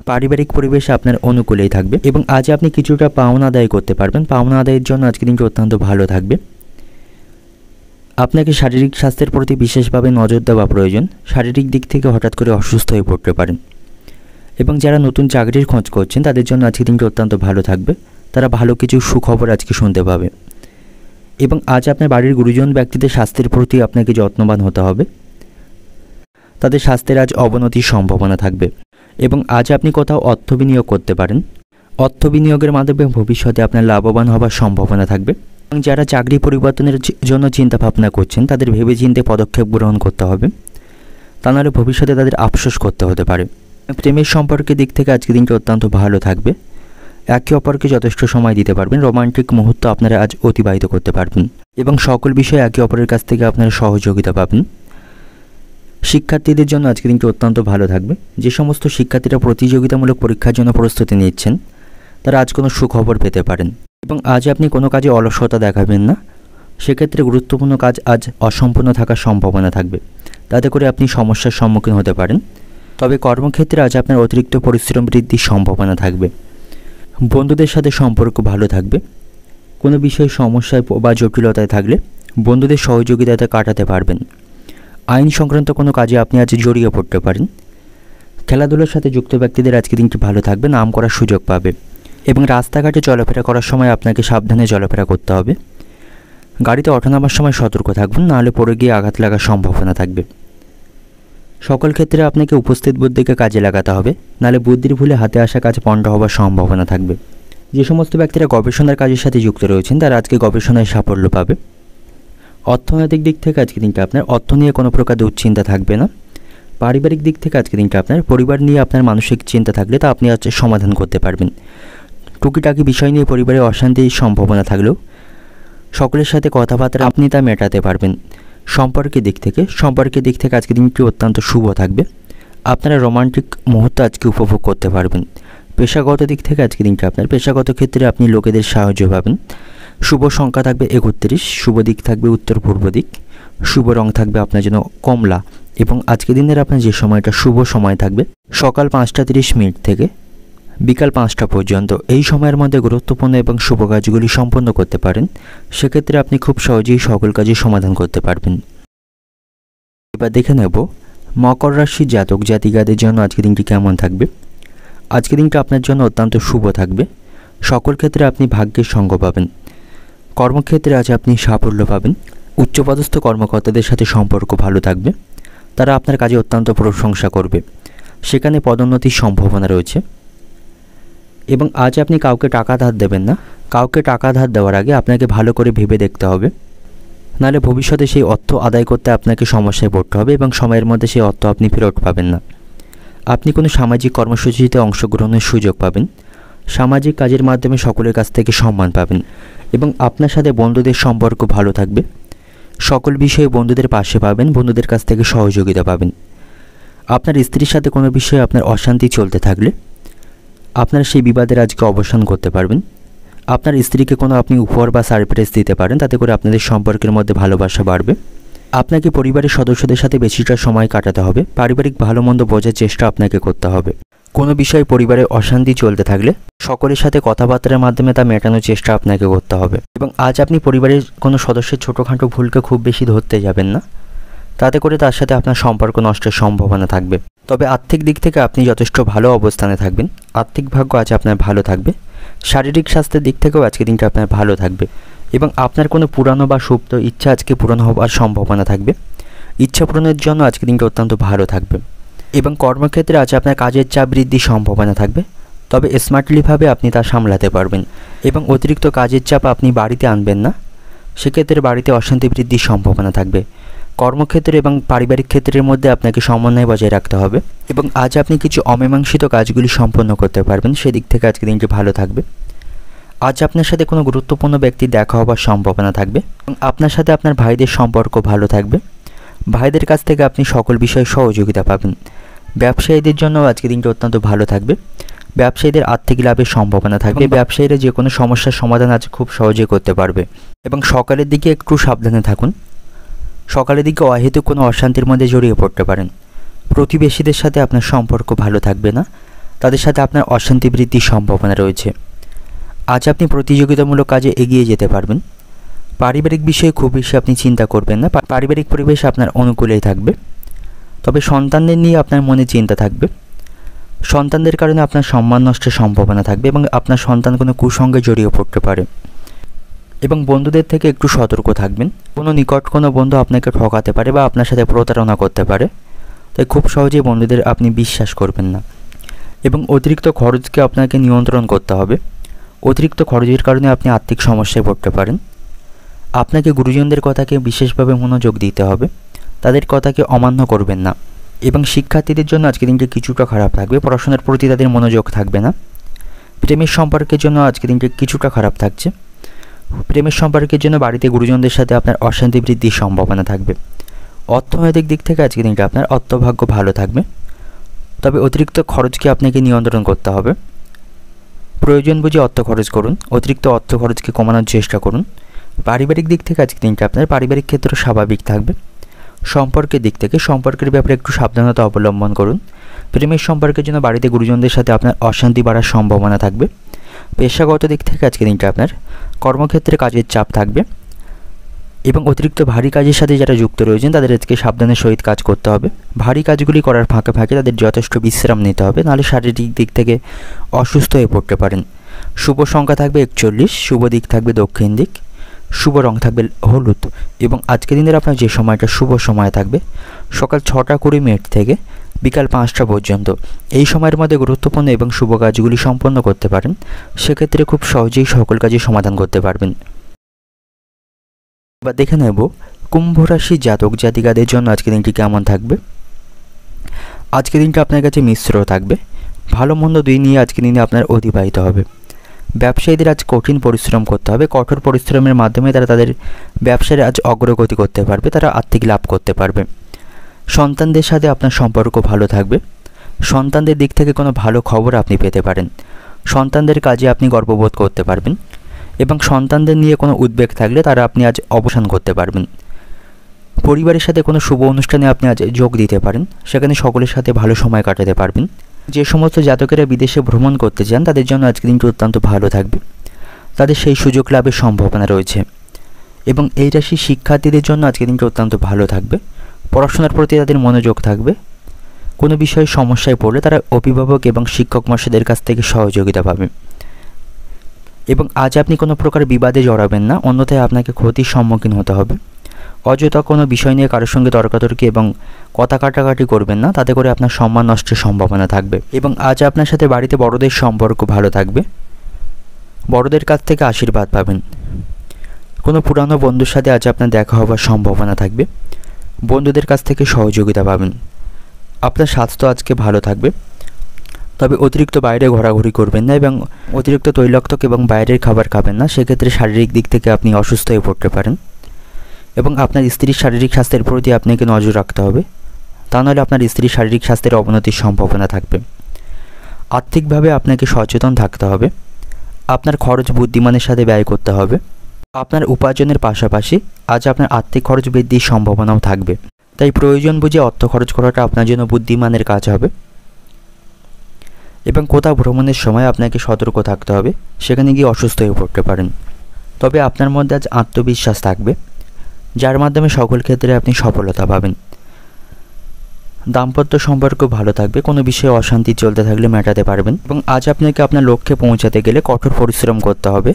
পারিবারিক পরিবেশ আপনার অনুকূলেই থাকবে এবং আজ আপনি কিছুটা পাওনা আদায় করতে পারবেন। পাওনা আদায়ের জন্য আজকের দিনটি অত্যন্ত ভালো থাকবে। আপনাকে শারীরিক স্বাস্থ্যের প্রতি বিশেষভাবে নজর দেওয়া প্রয়োজন। শারীরিক দিক থেকে হঠাৎ করে অসুস্থ হয়ে পড়তে পারেন। এবং যারা নতুন চাকরির খোঁজ করছেন তাদের জন্য আজকের দিনটি অত্যন্ত ভালো থাকবে। তারা ভালো কিছু সুখবর আজকে শুনতে পাবে। এবং আজ আপনার বাড়ির গুরুজন ব্যক্তিদের স্বাস্থ্যের প্রতি আপনাকে যত্নবান হতে হবে। তাদের স্বাস্থ্যের আজ অবনতির সম্ভাবনা থাকবে। এবং আজ আপনি কোথাও অর্থ বিনিয়োগ করতে পারেন। অর্থ বিনিয়োগের মাধ্যমে ভবিষ্যতে আপনার লাভবান হওয়ার সম্ভাবনা থাকবে। এবং যারা চাকরি পরিবর্তনের জন্য চিন্তা ভাবনা করছেন তাদের ভেবেচিন্তে পদক্ষেপ গ্রহণ করতে হবে, তা নাহলে ভবিষ্যতে তাদের আফসোস করতে হতে পারে। প্রেমের সম্পর্কের দিক থেকে আজকের দিনটি অত্যন্ত ভালো থাকবে। একে অপরকে যথেষ্ট সময় দিতে পারবেন। রোমান্টিক মুহূর্ত আপনারা আজ অতিবাহিত করতে পারবেন এবং সকল বিষয়ে একে অপরের কাছ থেকে আপনারা সহযোগিতা পাবেন। শিক্ষার্থীদের জন্য আজকের দিনটি অত্যন্ত ভালো থাকবে। যে সমস্ত শিক্ষার্থীরা প্রতিযোগিতামূলক পরীক্ষার জন্য প্রস্তুতি নিচ্ছেন তারা আজ কোনো সুখবর পেতে পারেন। এবং আজ আপনি কোনো কাজে অলসতা দেখাবেন না। সেক্ষেত্রে গুরুত্বপূর্ণ কাজ আজ অসম্পূর্ণ থাকার সম্ভাবনা থাকবে, তাতে করে আপনি সমস্যার সম্মুখীন হতে পারেন। তবে কর্মক্ষেত্রে আজ আপনার অতিরিক্ত পরিশ্রম বৃদ্ধির সম্ভাবনা থাকবে। বন্ধুদের সাথে সম্পর্ক ভালো থাকবে। কোনো বিষয়ে সমস্যায় বা জটিলতায় থাকলে বন্ধুদের সহযোগিতাতে কাটাতে পারবেন। আইন সংক্রান্ত কোনো কাজে আপনি আজ জড়িয়ে পড়তে পারেন। খেলাধুলার সাথে যুক্ত ব্যক্তিদের আজকে দিনটি ভালো থাকবে, নাম করার সুযোগ পাবে। এবং রাস্তাঘাটে চলাফেরা করার সময় আপনাকে সাবধানে চলাফেরা করতে হবে। গাড়িতে ওঠানামার সময় সতর্ক থাকবেন, নাহলে পড়ে গিয়ে আঘাত লাগার সম্ভাবনা থাকবে। সকল ক্ষেত্রে আপনাকে উপস্থিত বুদ্ধিকে কাজে লাগাতে হবে, নাহলে বুদ্ধির ভুলে হাতে আসা কাজ পণ্ড হওয়ার সম্ভাবনা থাকবে। যে সমস্ত ব্যক্তিরা গবেষণার কাজের সাথে যুক্ত রয়েছেন তারা আজকে গবেষণায় সাফল্য পাবে। অর্থনৈতিক দিক থেকে আজকে দিনটা আপনার অর্থ নিয়ে কোনো প্রকার দুশ্চিন্তা থাকবে না। পারিবারিক দিক থেকে আজকে দিনটা আপনার পরিবার নিয়ে আপনার মানসিক চিন্তা থাকলে তা আপনি আজ সমাধান করতে পারবেন। টুকিটাকি বিষয় নিয়ে পরিবারে অশান্তির সম্ভাবনা থাকলেও সকলের সাথে কথাবার্তা আপনি তা মেটাতে পারবেন। সম্পর্কের দিক থেকে আজকের দিনটি অত্যন্ত শুভ থাকবে। আপনারা রোমান্টিক মুহূর্ত আজকে উপভোগ করতে পারবেন। পেশাগত দিক থেকে আজকের দিনটা আপনার পেশাগত ক্ষেত্রে আপনি লোকেদের সাহায্য পাবেন। শুভ সংখ্যা থাকবে 31, শুভ দিক থাকবে উত্তর পূর্ব দিক, শুভ রং থাকবে আপনার জন্য কমলা। এবং আজকের দিনের আপনার যে সময়টা শুভ সময় থাকবে সকাল 5:30 থেকে বিকাল 5টা পর্যন্ত। এই সময়ের মধ্যে গুরুত্বপূর্ণ এবং শুভ কাজগুলি সম্পন্ন করতে পারেন। সেক্ষেত্রে আপনি খুব সহজেই সকল কাজের সমাধান করতে পারবেন। এবার দেখে নেব মকর রাশির জাতক জাতিকাদের জন্য আজকের দিনটি কেমন থাকবে। আজকের দিনটা আপনার জন্য অত্যন্ত শুভ থাকবে। সকল ক্ষেত্রে আপনি ভাগ্যের সঙ্গ পাবেন। কর্মক্ষেত্রে আজ আপনি সাফল্য পাবেন। উচ্চপদস্থ কর্মকর্তাদের সাথে সম্পর্ক ভালো থাকবে। তারা আপনার কাজে অত্যন্ত প্রশংসা করবে। সেখানে পদোন্নতির সম্ভাবনা রয়েছে। এবং আজ আপনি কাউকে টাকা ধার দেবেন না। কাউকে টাকা ধার দেওয়ার আগে আপনাকে ভালো করে ভেবে দেখতে হবে, নাহলে ভবিষ্যতে সেই অর্থ আদায় করতে আপনাকে সমস্যায় পড়তে হবে এবং সময়ের মধ্যে সেই অর্থ আপনি ফেরত পাবেন না। আপনি কোনো সামাজিক কর্মসূচিতে অংশগ্রহণের সুযোগ পাবেন। সামাজিক কাজের মাধ্যমে সকলের কাছ থেকে সম্মান পাবেন এবং আপনার সাথে বন্ধুদের সম্পর্ক ভালো থাকবে। সকল বিষয়ে বন্ধুদের পাশে পাবেন, বন্ধুদের কাছ থেকে সহযোগিতা পাবেন। আপনার স্ত্রীর সাথে কোনো বিষয়ে আপনার অশান্তি চলতে থাকলে আপনারা সেই বিবাদের আজকে অবসান করতে পারবেন। আপনার স্ত্রীকে কোনো আপনি উপহার বা সারপ্রাইজ দিতে পারেন, তাতে করে আপনাদের সম্পর্কের মধ্যে ভালোবাসা বাড়বে। আপনাকে পরিবারের সদস্যদের সাথে বেশিটা সময় কাটাতে হবে। পারিবারিক ভালো মন্দ বোঝার চেষ্টা আপনাকে করতে হবে। কোনো বিষয়ে পরিবারে অশান্তি চলতে থাকলে সকলের সাথে কথাবার্তার মাধ্যমে তা মেটানোর চেষ্টা আপনাকে করতে হবে। এবং আজ আপনি পরিবারের কোনো সদস্যের ছোটোখাটো ভুলকে খুব বেশি ধরতে যাবেন না, তাতে করে তার সাথে আপনার সম্পর্ক নষ্টের সম্ভাবনা থাকবে। তবে আর্থিক দিক থেকে আপনি যথেষ্ট ভালো অবস্থানে থাকবেন। আর্থিক ভাগ্য আজ আপনার ভালো থাকবে। শারীরিক স্বাস্থ্যের দিক থেকেও আজকের দিনটা আপনার ভালো থাকবে এবং আপনার কোনো পুরানো বা সুপ্ত ইচ্ছা আজকে পূরণ হওয়ার সম্ভাবনা থাকবে। ইচ্ছা পূরণের জন্য আজকের দিনটা অত্যন্ত ভালো থাকবে এবং কর্মক্ষেত্রে আজ আপনার কাজের চাপ বৃদ্ধির সম্ভাবনা থাকবে, তবে স্মার্টলিভাবে আপনি তা সামলাতে পারবেন এবং অতিরিক্ত কাজের চাপ আপনি বাড়িতে আনবেন না, সেক্ষেত্রে বাড়িতে অশান্তি বৃদ্ধির সম্ভাবনা থাকবে। কর্মক্ষেত্রে এবং পারিবারিক ক্ষেত্রের মধ্যে আপনাকে সমন্বয় বজায় রাখতে হবে এবং আজ আপনি কিছু অমীমাংসিত কাজগুলি সম্পন্ন করতে পারবেন, সেদিক থেকে আজকের দিনটি ভালো থাকবে। আজ আপনার সাথে কোনো গুরুত্বপূর্ণ ব্যক্তির দেখা হওয়ার সম্ভাবনা থাকবে এবং আপনার সাথে আপনার ভাইদের সম্পর্ক ভালো থাকবে। ভাইদের কাছ থেকে আপনি সকল বিষয়ে সহযোগিতা পাবেন। ব্যবসায়ীদের জন্য আজকের দিনটি অত্যন্ত ভালো থাকবে। ব্যবসায়ীদের আর্থিক লাভের সম্ভাবনা থাকবে। ব্যবসায়ীরা যে কোনো সমস্যার সমাধান আজ খুব সহজে করতে পারবে এবং সকালের দিকে একটু সাবধানে থাকুন। সকালের দিকে অহেতুক কোনো অশান্তির মধ্যে জড়িয়ে পড়তে পারেন। প্রতিবেশীদের সাথে আপনার সম্পর্ক ভালো থাকবে না, তাদের সাথে আপনার অশান্তি বৃদ্ধির সম্ভাবনা রয়েছে। আজ আপনি প্রতিযোগিতামূলক কাজে এগিয়ে যেতে পারবেন। পারিবারিক বিষয়ে খুব বেশি আপনি চিন্তা করবেন না, পারিবারিক পরিবেশ আপনার অনুকূলেই থাকবে। তবে সন্তানদের নিয়ে আপনার মনে চিন্তা থাকবে। সন্তানদের কারণে আপনার সম্মান নষ্টের সম্ভাবনা থাকবে এবং আপনার সন্তান কোনো কুসঙ্গে জড়িয়ে পড়তে পারে এবং বন্ধুদের থেকে একটু সতর্ক থাকবেন। কোনো নিকট কোনো বন্ধু আপনাকে ঠকাতে পারে বা আপনার সাথে প্রতারণা করতে পারে, তাই খুব সহজেই বন্ধুদের আপনি বিশ্বাস করবেন না এবং অতিরিক্ত খরচকে আপনাকে নিয়ন্ত্রণ করতে হবে। অতিরিক্ত খরচের কারণে আপনি আর্থিক সমস্যায় পড়তে পারেন। আপনাকে গুরুজনদের কথাকে বিশেষভাবে মনোযোগ দিতে হবে, তাদের কথাকে অমান্য করবেন না এবং শিক্ষার্থীদের জন্য আজকের দিনটি কিছুটা খারাপ থাকবে। পড়াশোনার প্রতি তাদের মনোযোগ থাকবে না। প্রেমের সম্পর্কের জন্য আজকের দিনটি কিছুটা খারাপ থাকছে। প্রেমের সম্পর্কের জন্য বাড়িতে গুরুজনদের সাথে আপনার অশান্তি বৃদ্ধির সম্ভাবনা থাকবে। অর্থনৈতিক দিক থেকে আজকের দিনটা আপনার অর্থভাগ্য ভালো থাকবে, তবে অতিরিক্ত খরচকে আপনাকে নিয়ন্ত্রণ করতে হবে। প্রয়োজন বুঝে অর্থ খরচ করুন, অতিরিক্ত অর্থ খরচকে কমানোর চেষ্টা করুন। পারিবারিক দিক থেকে আজকের দিনটা আপনার পারিবারিক ক্ষেত্র স্বাভাবিক থাকবে। সম্পর্কের দিক থেকে সম্পর্কের ব্যাপারে একটু সাবধানতা অবলম্বন করুন। প্রেমের সম্পর্কের জন্য বাড়িতে গুরুজনদের সাথে আপনার অশান্তি বাড়ার সম্ভাবনা থাকবে। পেশাগত দিক থেকে আজকের দিনটা আপনার কর্মক্ষেত্রে কাজের চাপ থাকবে এবং অতিরিক্ত ভারী কাজের সাথে যারা যুক্ত রয়েছেন তাদের আজকে সাবধানের সহিত কাজ করতে হবে। ভারী কাজগুলি করার ফাঁকে ফাঁকে তাদের যথেষ্ট বিশ্রাম নিতে হবে, নাহলে শারীরিক দিক থেকে অসুস্থ হয়ে পড়তে পারেন। শুভ সংখ্যা থাকবে 41, শুভ দিক থাকবে দক্ষিণ দিক, শুভ রং থাকবে হলুদ এবং আজকের দিনের আপনার যে সময়টা শুভ সময় থাকবে সকাল 6টা 20 থেকে বিকাল 5টা পর্যন্ত। এই সময়ের মধ্যে গুরুত্বপূর্ণ এবং শুভ কাজগুলি সম্পন্ন করতে পারেন, সেক্ষেত্রে খুব সহজেই সকল কাজের সমাধান করতে পারবেন। এবার দেখে নেব কুম্ভ রাশি জাতক জাতিকাদের জন্য আজকের দিনটি কেমন থাকবে। আজকের দিনটা আপনার কাছে মিশ্র থাকবে। ভালো মন্দ দুই নিয়ে আজকের দিনে আপনার অতিবাহিত হবে। ব্যবসায়ীদের আজ কঠিন পরিশ্রম করতে হবে। কঠোর পরিশ্রমের মাধ্যমে তারা তাদের ব্যবসায় আজ অগ্রগতি করতে পারবে, তারা আর্থিক লাভ করতে পারবে। সন্তানদের সাথে আপনার সম্পর্ক ভালো থাকবে। সন্তানদের দিক থেকে কোনো ভালো খবর আপনি পেতে পারেন। সন্তানদের কাজে আপনি গর্ববোধ করতে পারবেন এবং সন্তানদের নিয়ে কোনো উদ্বেগ থাকলে তারা আপনি আজ অবসান করতে পারবেন। পরিবারের সাথে কোনো শুভ অনুষ্ঠানে আপনি আজ যোগ দিতে পারেন, সেখানে সকলের সাথে ভালো সময় কাটাতে পারবেন। যে সমস্ত জাতকেরা বিদেশে ভ্রমণ করতে চান তাদের জন্য আজকের দিনটি অত্যন্ত ভালো থাকবে, তাদের সেই সুযোগ লাভের সম্ভাবনা রয়েছে এবং এই রাশির শিক্ষার্থীদের জন্য আজকের দিনটি অত্যন্ত ভালো থাকবে। পড়াশোনার প্রতি তাদের মনোযোগ থাকবে। কোনো বিষয়ে সমস্যায় পড়লে তারা অভিভাবক এবং শিক্ষক মহাশয়দের কাছ থেকে সহযোগিতা পাবে এবং আজ আপনি কোনো প্রকার বিবাদে জড়াবেন না, অন্যথায় আপনাকে ক্ষতির সম্মুখীন হতে হবে। অযথা কোনো বিষয় নিয়ে কারোর সঙ্গে তর্কাতর্কি এবং কথা কাটাকাটি করবেন না, তাতে করে আপনার সম্মান নষ্টের সম্ভাবনা থাকবে এবং আজ আপনার সাথে বাড়িতে বড়দের সম্পর্ক ভালো থাকবে। বড়দের কাছ থেকে আশীর্বাদ পাবেন। কোনো পুরানো বন্ধুর সাথে আজ আপনার দেখা হওয়ার সম্ভাবনা থাকবে। বন্ধুদের কাছ থেকে সহযোগিতা পাবেন। আপনার স্বাস্থ্য আজকে ভালো থাকবে, তবে অতিরিক্ত বাইরে ঘোরাঘুরি করবেন না এবং অতিরিক্ত তৈলাক্ত এবং বাইরের খাবার খাবেন না, সেক্ষেত্রে শারীরিক দিক থেকে আপনি অসুস্থ হয়ে পড়তে পারেন এবং আপনার স্ত্রীর শারীরিক স্বাস্থ্যের প্রতি আপনাকে নজর রাখতে হবে, তা নাহলে আপনার স্ত্রীর শারীরিক স্বাস্থ্যের অবনতির সম্ভাবনা থাকবে। আর্থিকভাবে আপনাকে সচেতন থাকতে হবে। আপনার খরচ বুদ্ধিমানের সাথে ব্যয় করতে হবে। আপনার উপার্জনের পাশাপাশি আজ আপনার আর্থিক খরচ বৃদ্ধির সম্ভাবনাও থাকবে, তাই প্রয়োজন বুঝে অর্থ খরচ করাটা আপনার জন্য বুদ্ধিমানের কাজ হবে এবং কোথাও ভ্রমণের সময় আপনাকে সতর্ক থাকতে হবে, সেখানে গিয়ে অসুস্থ হয়ে পড়তে পারেন। তবে আপনার মধ্যে আজ আত্মবিশ্বাস থাকবে, যার মাধ্যমে সকল ক্ষেত্রে আপনি সফলতা পাবেন। দাম্পত্য সম্পর্ক ভালো থাকবে, কোনো বিষয়ে অশান্তি চলতে থাকলে মেটাতে পারবেন। এবং আজ আপনাকে আপনার লক্ষ্যে পৌঁছাতে গেলে কঠোর পরিশ্রম করতে হবে।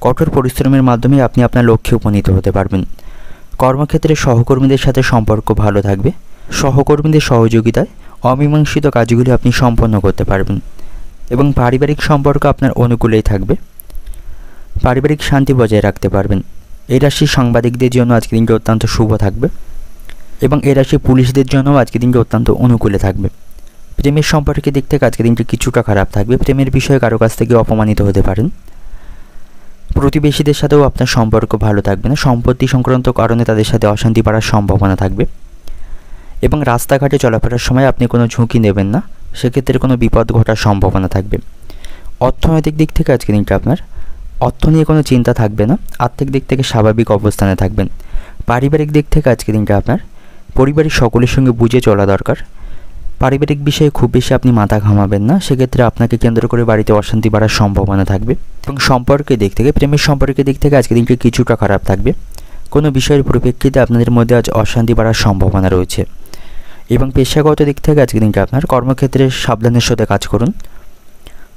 কঠোর পরিশ্রমের মাধ্যমে আপনি আপনার লক্ষ্যে উপনীত হতে পারবেন। কর্মক্ষেত্রে সহকর্মীদের সাথে সম্পর্ক ভালো থাকবে। সহকর্মীদের সহযোগিতায় অমীমাংসিত কাজগুলি আপনি সম্পন্ন করতে পারবেন। এবং পারিবারিক সম্পর্ক আপনার অনুকূলেই থাকবে। পারিবারিক শান্তি বজায় রাখতে পারবেন। এই রাশির সাংবাদিকদের জন্য আজকের দিনটি অত্যন্ত শুভ থাকবে। এবং এই রাশির পুলিশদের জন্য আজকের দিনটি অত্যন্ত অনুকূলে থাকবে। প্রেমের সম্পর্কের দিক থেকে আজকের দিনটি কিছুটা খারাপ থাকবে। প্রেমের বিষয়ে কারো কাছ থেকে অপমানিত হতে পারেন। প্রতিবেশীদের সাথেও আপনার সম্পর্ক ভালো থাকবে না। সম্পত্তি সংক্রান্ত কারণে তাদের সাথে অশান্তি বাড়ার সম্ভাবনা থাকবে। এবং রাস্তাঘাটে চলাফেরার সময় আপনি কোনো ঝুঁকি নেবেন না, সেক্ষেত্রে কোনো বিপদ ঘটার সম্ভাবনা থাকবে। অর্থনৈতিক দিক থেকে আজকের দিনটা আপনার অর্থ নিয়ে কোনো চিন্তা থাকবে না। আর্থিক দিক থেকে স্বাভাবিক অবস্থানে থাকবেন। পারিবারিক দিক থেকে আজকের দিনটা আপনার পরিবারের সকলের সঙ্গে বুঝে চলা দরকার। পারিবারিক বিষয়ে খুব বেশি আপনি মাথা ঘামাবেন না, সেক্ষেত্রে আপনাকে কেন্দ্র করে বাড়িতে অশান্তি বাড়ার সম্ভাবনা থাকবে। এবং সম্পর্কের দিক থেকে, প্রেমের সম্পর্কের দিক থেকে আজকের দিনটি কিছুটা খারাপ থাকবে। কোনো বিষয়ের পরিপ্রেক্ষিতে আপনাদের মধ্যে আজ অশান্তি বাড়ার সম্ভাবনা রয়েছে। এবং পেশাগত দিক থেকে আজকের দিনটা আপনার কর্মক্ষেত্রে সাবধানের সাথে কাজ করুন,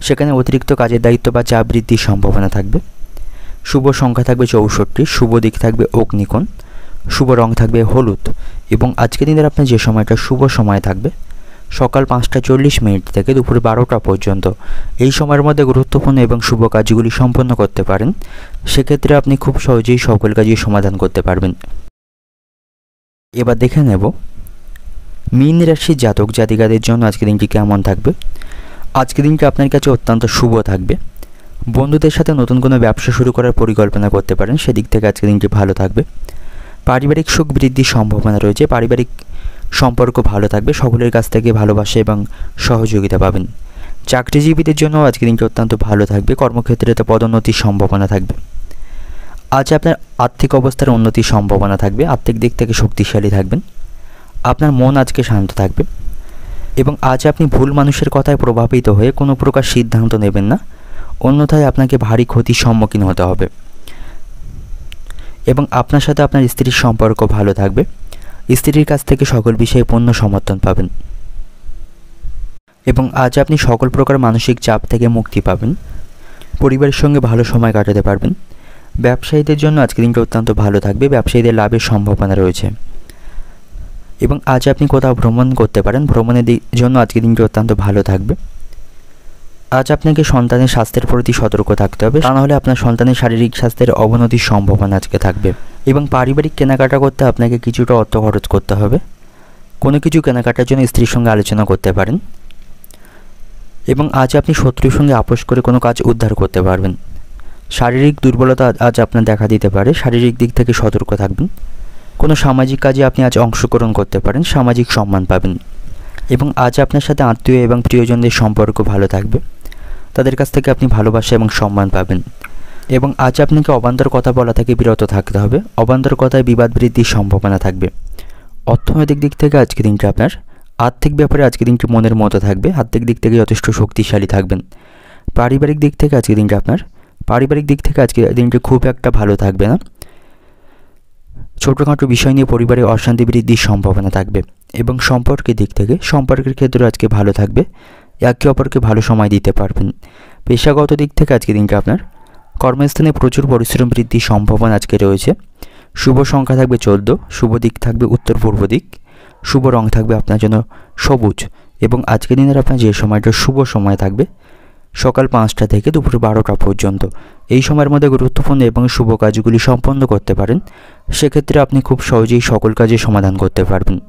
সেখানে অতিরিক্ত কাজের দায়িত্ব বা চাপ বৃদ্ধির সম্ভাবনা থাকবে। শুভ সংখ্যা থাকবে 64, শুভ দিক থাকবে অগ্নিকোণ, শুভ রং থাকবে হলুদ। এবং আজকের দিনের আপনার যে সময়টা শুভ সময় থাকবে সকাল 5:40 থেকে দুপুর 12টা পর্যন্ত, এই সময়ের মধ্যে গুরুত্বপূর্ণ এবং শুভ কাজগুলি সম্পন্ন করতে পারেন। সেক্ষেত্রে আপনি খুব সহজেই সকল কাজই সমাধান করতে পারবেন। এবার দেখে নেব মীন রাশির জাতক জাতিকাদের জন্য আজকের দিনটি কেমন থাকবে। আজকের দিনটি আপনার কাছে অত্যন্ত শুভ থাকবে। বন্ধুদের সাথে নতুন কোনো ব্যবসা শুরু করার পরিকল্পনা করতে পারেন, সেদিক থেকে আজকের দিনটি ভালো থাকবে। পারিবারিক সুখ বৃদ্ধির সম্ভাবনা রয়েছে। পারিবারিক সম্পর্ক ভালো থাকবে। সকলের কাছ থেকে ভালোবাসা এবং সহযোগিতা পাবেন। চাকরিজীবীদের জন্য আজকের দিনটি অত্যন্ত ভালো থাকবে। কর্মক্ষেত্রে পদোন্নতির সম্ভাবনা থাকবে। আজ আপনার আর্থিক অবস্থার উন্নতির সম্ভাবনা থাকবে। আর্থিক দিক থেকে শক্তিশালী থাকবেন। আপনার মন আজকে শান্ত থাকবে। এবং আজ আপনি ভুল মানুষের কথায় প্রভাবিত হয়ে কোনো প্রকার সিদ্ধান্ত নেবেন না, অন্যথায় আপনাকে ভারী ক্ষতির সম্মুখীন হতে হবে। এবং আপনার সাথে আপনার স্ত্রীর সম্পর্ক ভালো থাকবে। স্ত্রীর কাছ থেকে সকল বিষয়ে পূর্ণ সমর্থন পাবেন। এবং আজ আপনি সকল প্রকার মানসিক চাপ থেকে মুক্তি পাবেন। পরিবারের সঙ্গে ভালো সময় কাটাতে পারবেন। ব্যবসায়ীদের জন্য আজকের দিনটা অত্যন্ত ভালো থাকবে। ব্যবসায়ীদের লাভের সম্ভাবনা রয়েছে। এবং আজ আপনি কোথাও ভ্রমণ করতে পারেন। ভ্রমণের জন্য আজকের দিনটি অত্যন্ত ভালো থাকবে। আজ আপনাকে সন্তানের স্বাস্থ্যের প্রতি সতর্ক থাকতে হবে, তা নাহলে আপনার সন্তানের শারীরিক স্বাস্থ্যের অবনতির সম্ভাবনা আজকে থাকবে। এবং পারিবারিক কেনাকাটা করতে আপনাকে কিছুটা অর্থ খরচ করতে হবে। কোনো কিছু কেনাকাটার জন্য স্ত্রীর সঙ্গে আলোচনা করতে পারেন। এবং আজ আপনি শত্রুর সঙ্গে আপোষ করে কোনো কাজ উদ্ধার করতে পারবেন। শারীরিক দুর্বলতা আজ আপনার দেখা দিতে পারে। শারীরিক দিক থেকে সতর্ক থাকবেন। কোনো সামাজিক কাজে আপনি আজ অংশগ্রহণ করতে পারেন, সামাজিক সম্মান পাবেন। এবং আজ আপনার সাথে আত্মীয় এবং প্রিয়জনদের সম্পর্ক ভালো থাকবে। তাদের কাছ থেকে আপনি ভালোবাসা এবং সম্মান পাবেন। এবং আজ আপনাকে অবান্তর কথা বলা থেকে বিরত থাকতে হবে। অবান্তর কথায় বিবাদ বৃদ্ধির সম্ভাবনা থাকবে। অর্থনৈতিক দিক থেকে আজকের দিনটা আপনার আর্থিক ব্যাপারে আজকের দিনটি মনের মতো থাকবে। আর্থিক দিক থেকে যথেষ্ট শক্তিশালী থাকবেন। পারিবারিক দিক থেকে আজকের দিনটা আপনার আজকের দিনটি খুব একটা ভালো থাকবে না। ছোটোখাটো বিষয় নিয়ে পরিবারে অশান্তি বৃদ্ধির সম্ভাবনা থাকবে। এবং সম্পর্কের দিক থেকে সম্পর্কের ক্ষেত্রে আজকে ভালো থাকবে। একে অপরকে ভালো সময় দিতে পারবেন। পেশাগত দিক থেকে আজকের দিনটা আপনার কর্মস্থানে প্রচুর পরিশ্রম বৃদ্ধির সম্ভাবনা আজকে রয়েছে। শুভ সংখ্যা থাকবে 14, শুভ দিক থাকবে উত্তর পূর্ব দিক, শুভ রং থাকবে আপনার জন্য সবুজ। এবং আজকের দিনের আপনার যে সময়টা শুভ সময় থাকবে সকাল 5টা থেকে দুপুর 12টা পর্যন্ত, এই সময়ের মধ্যে গুরুত্বপূর্ণ এবং শুভ কাজগুলি সম্পন্ন করতে পারেন। সেক্ষেত্রে আপনি খুব সহজেই সকল কাজে সমাধান করতে পারবেন।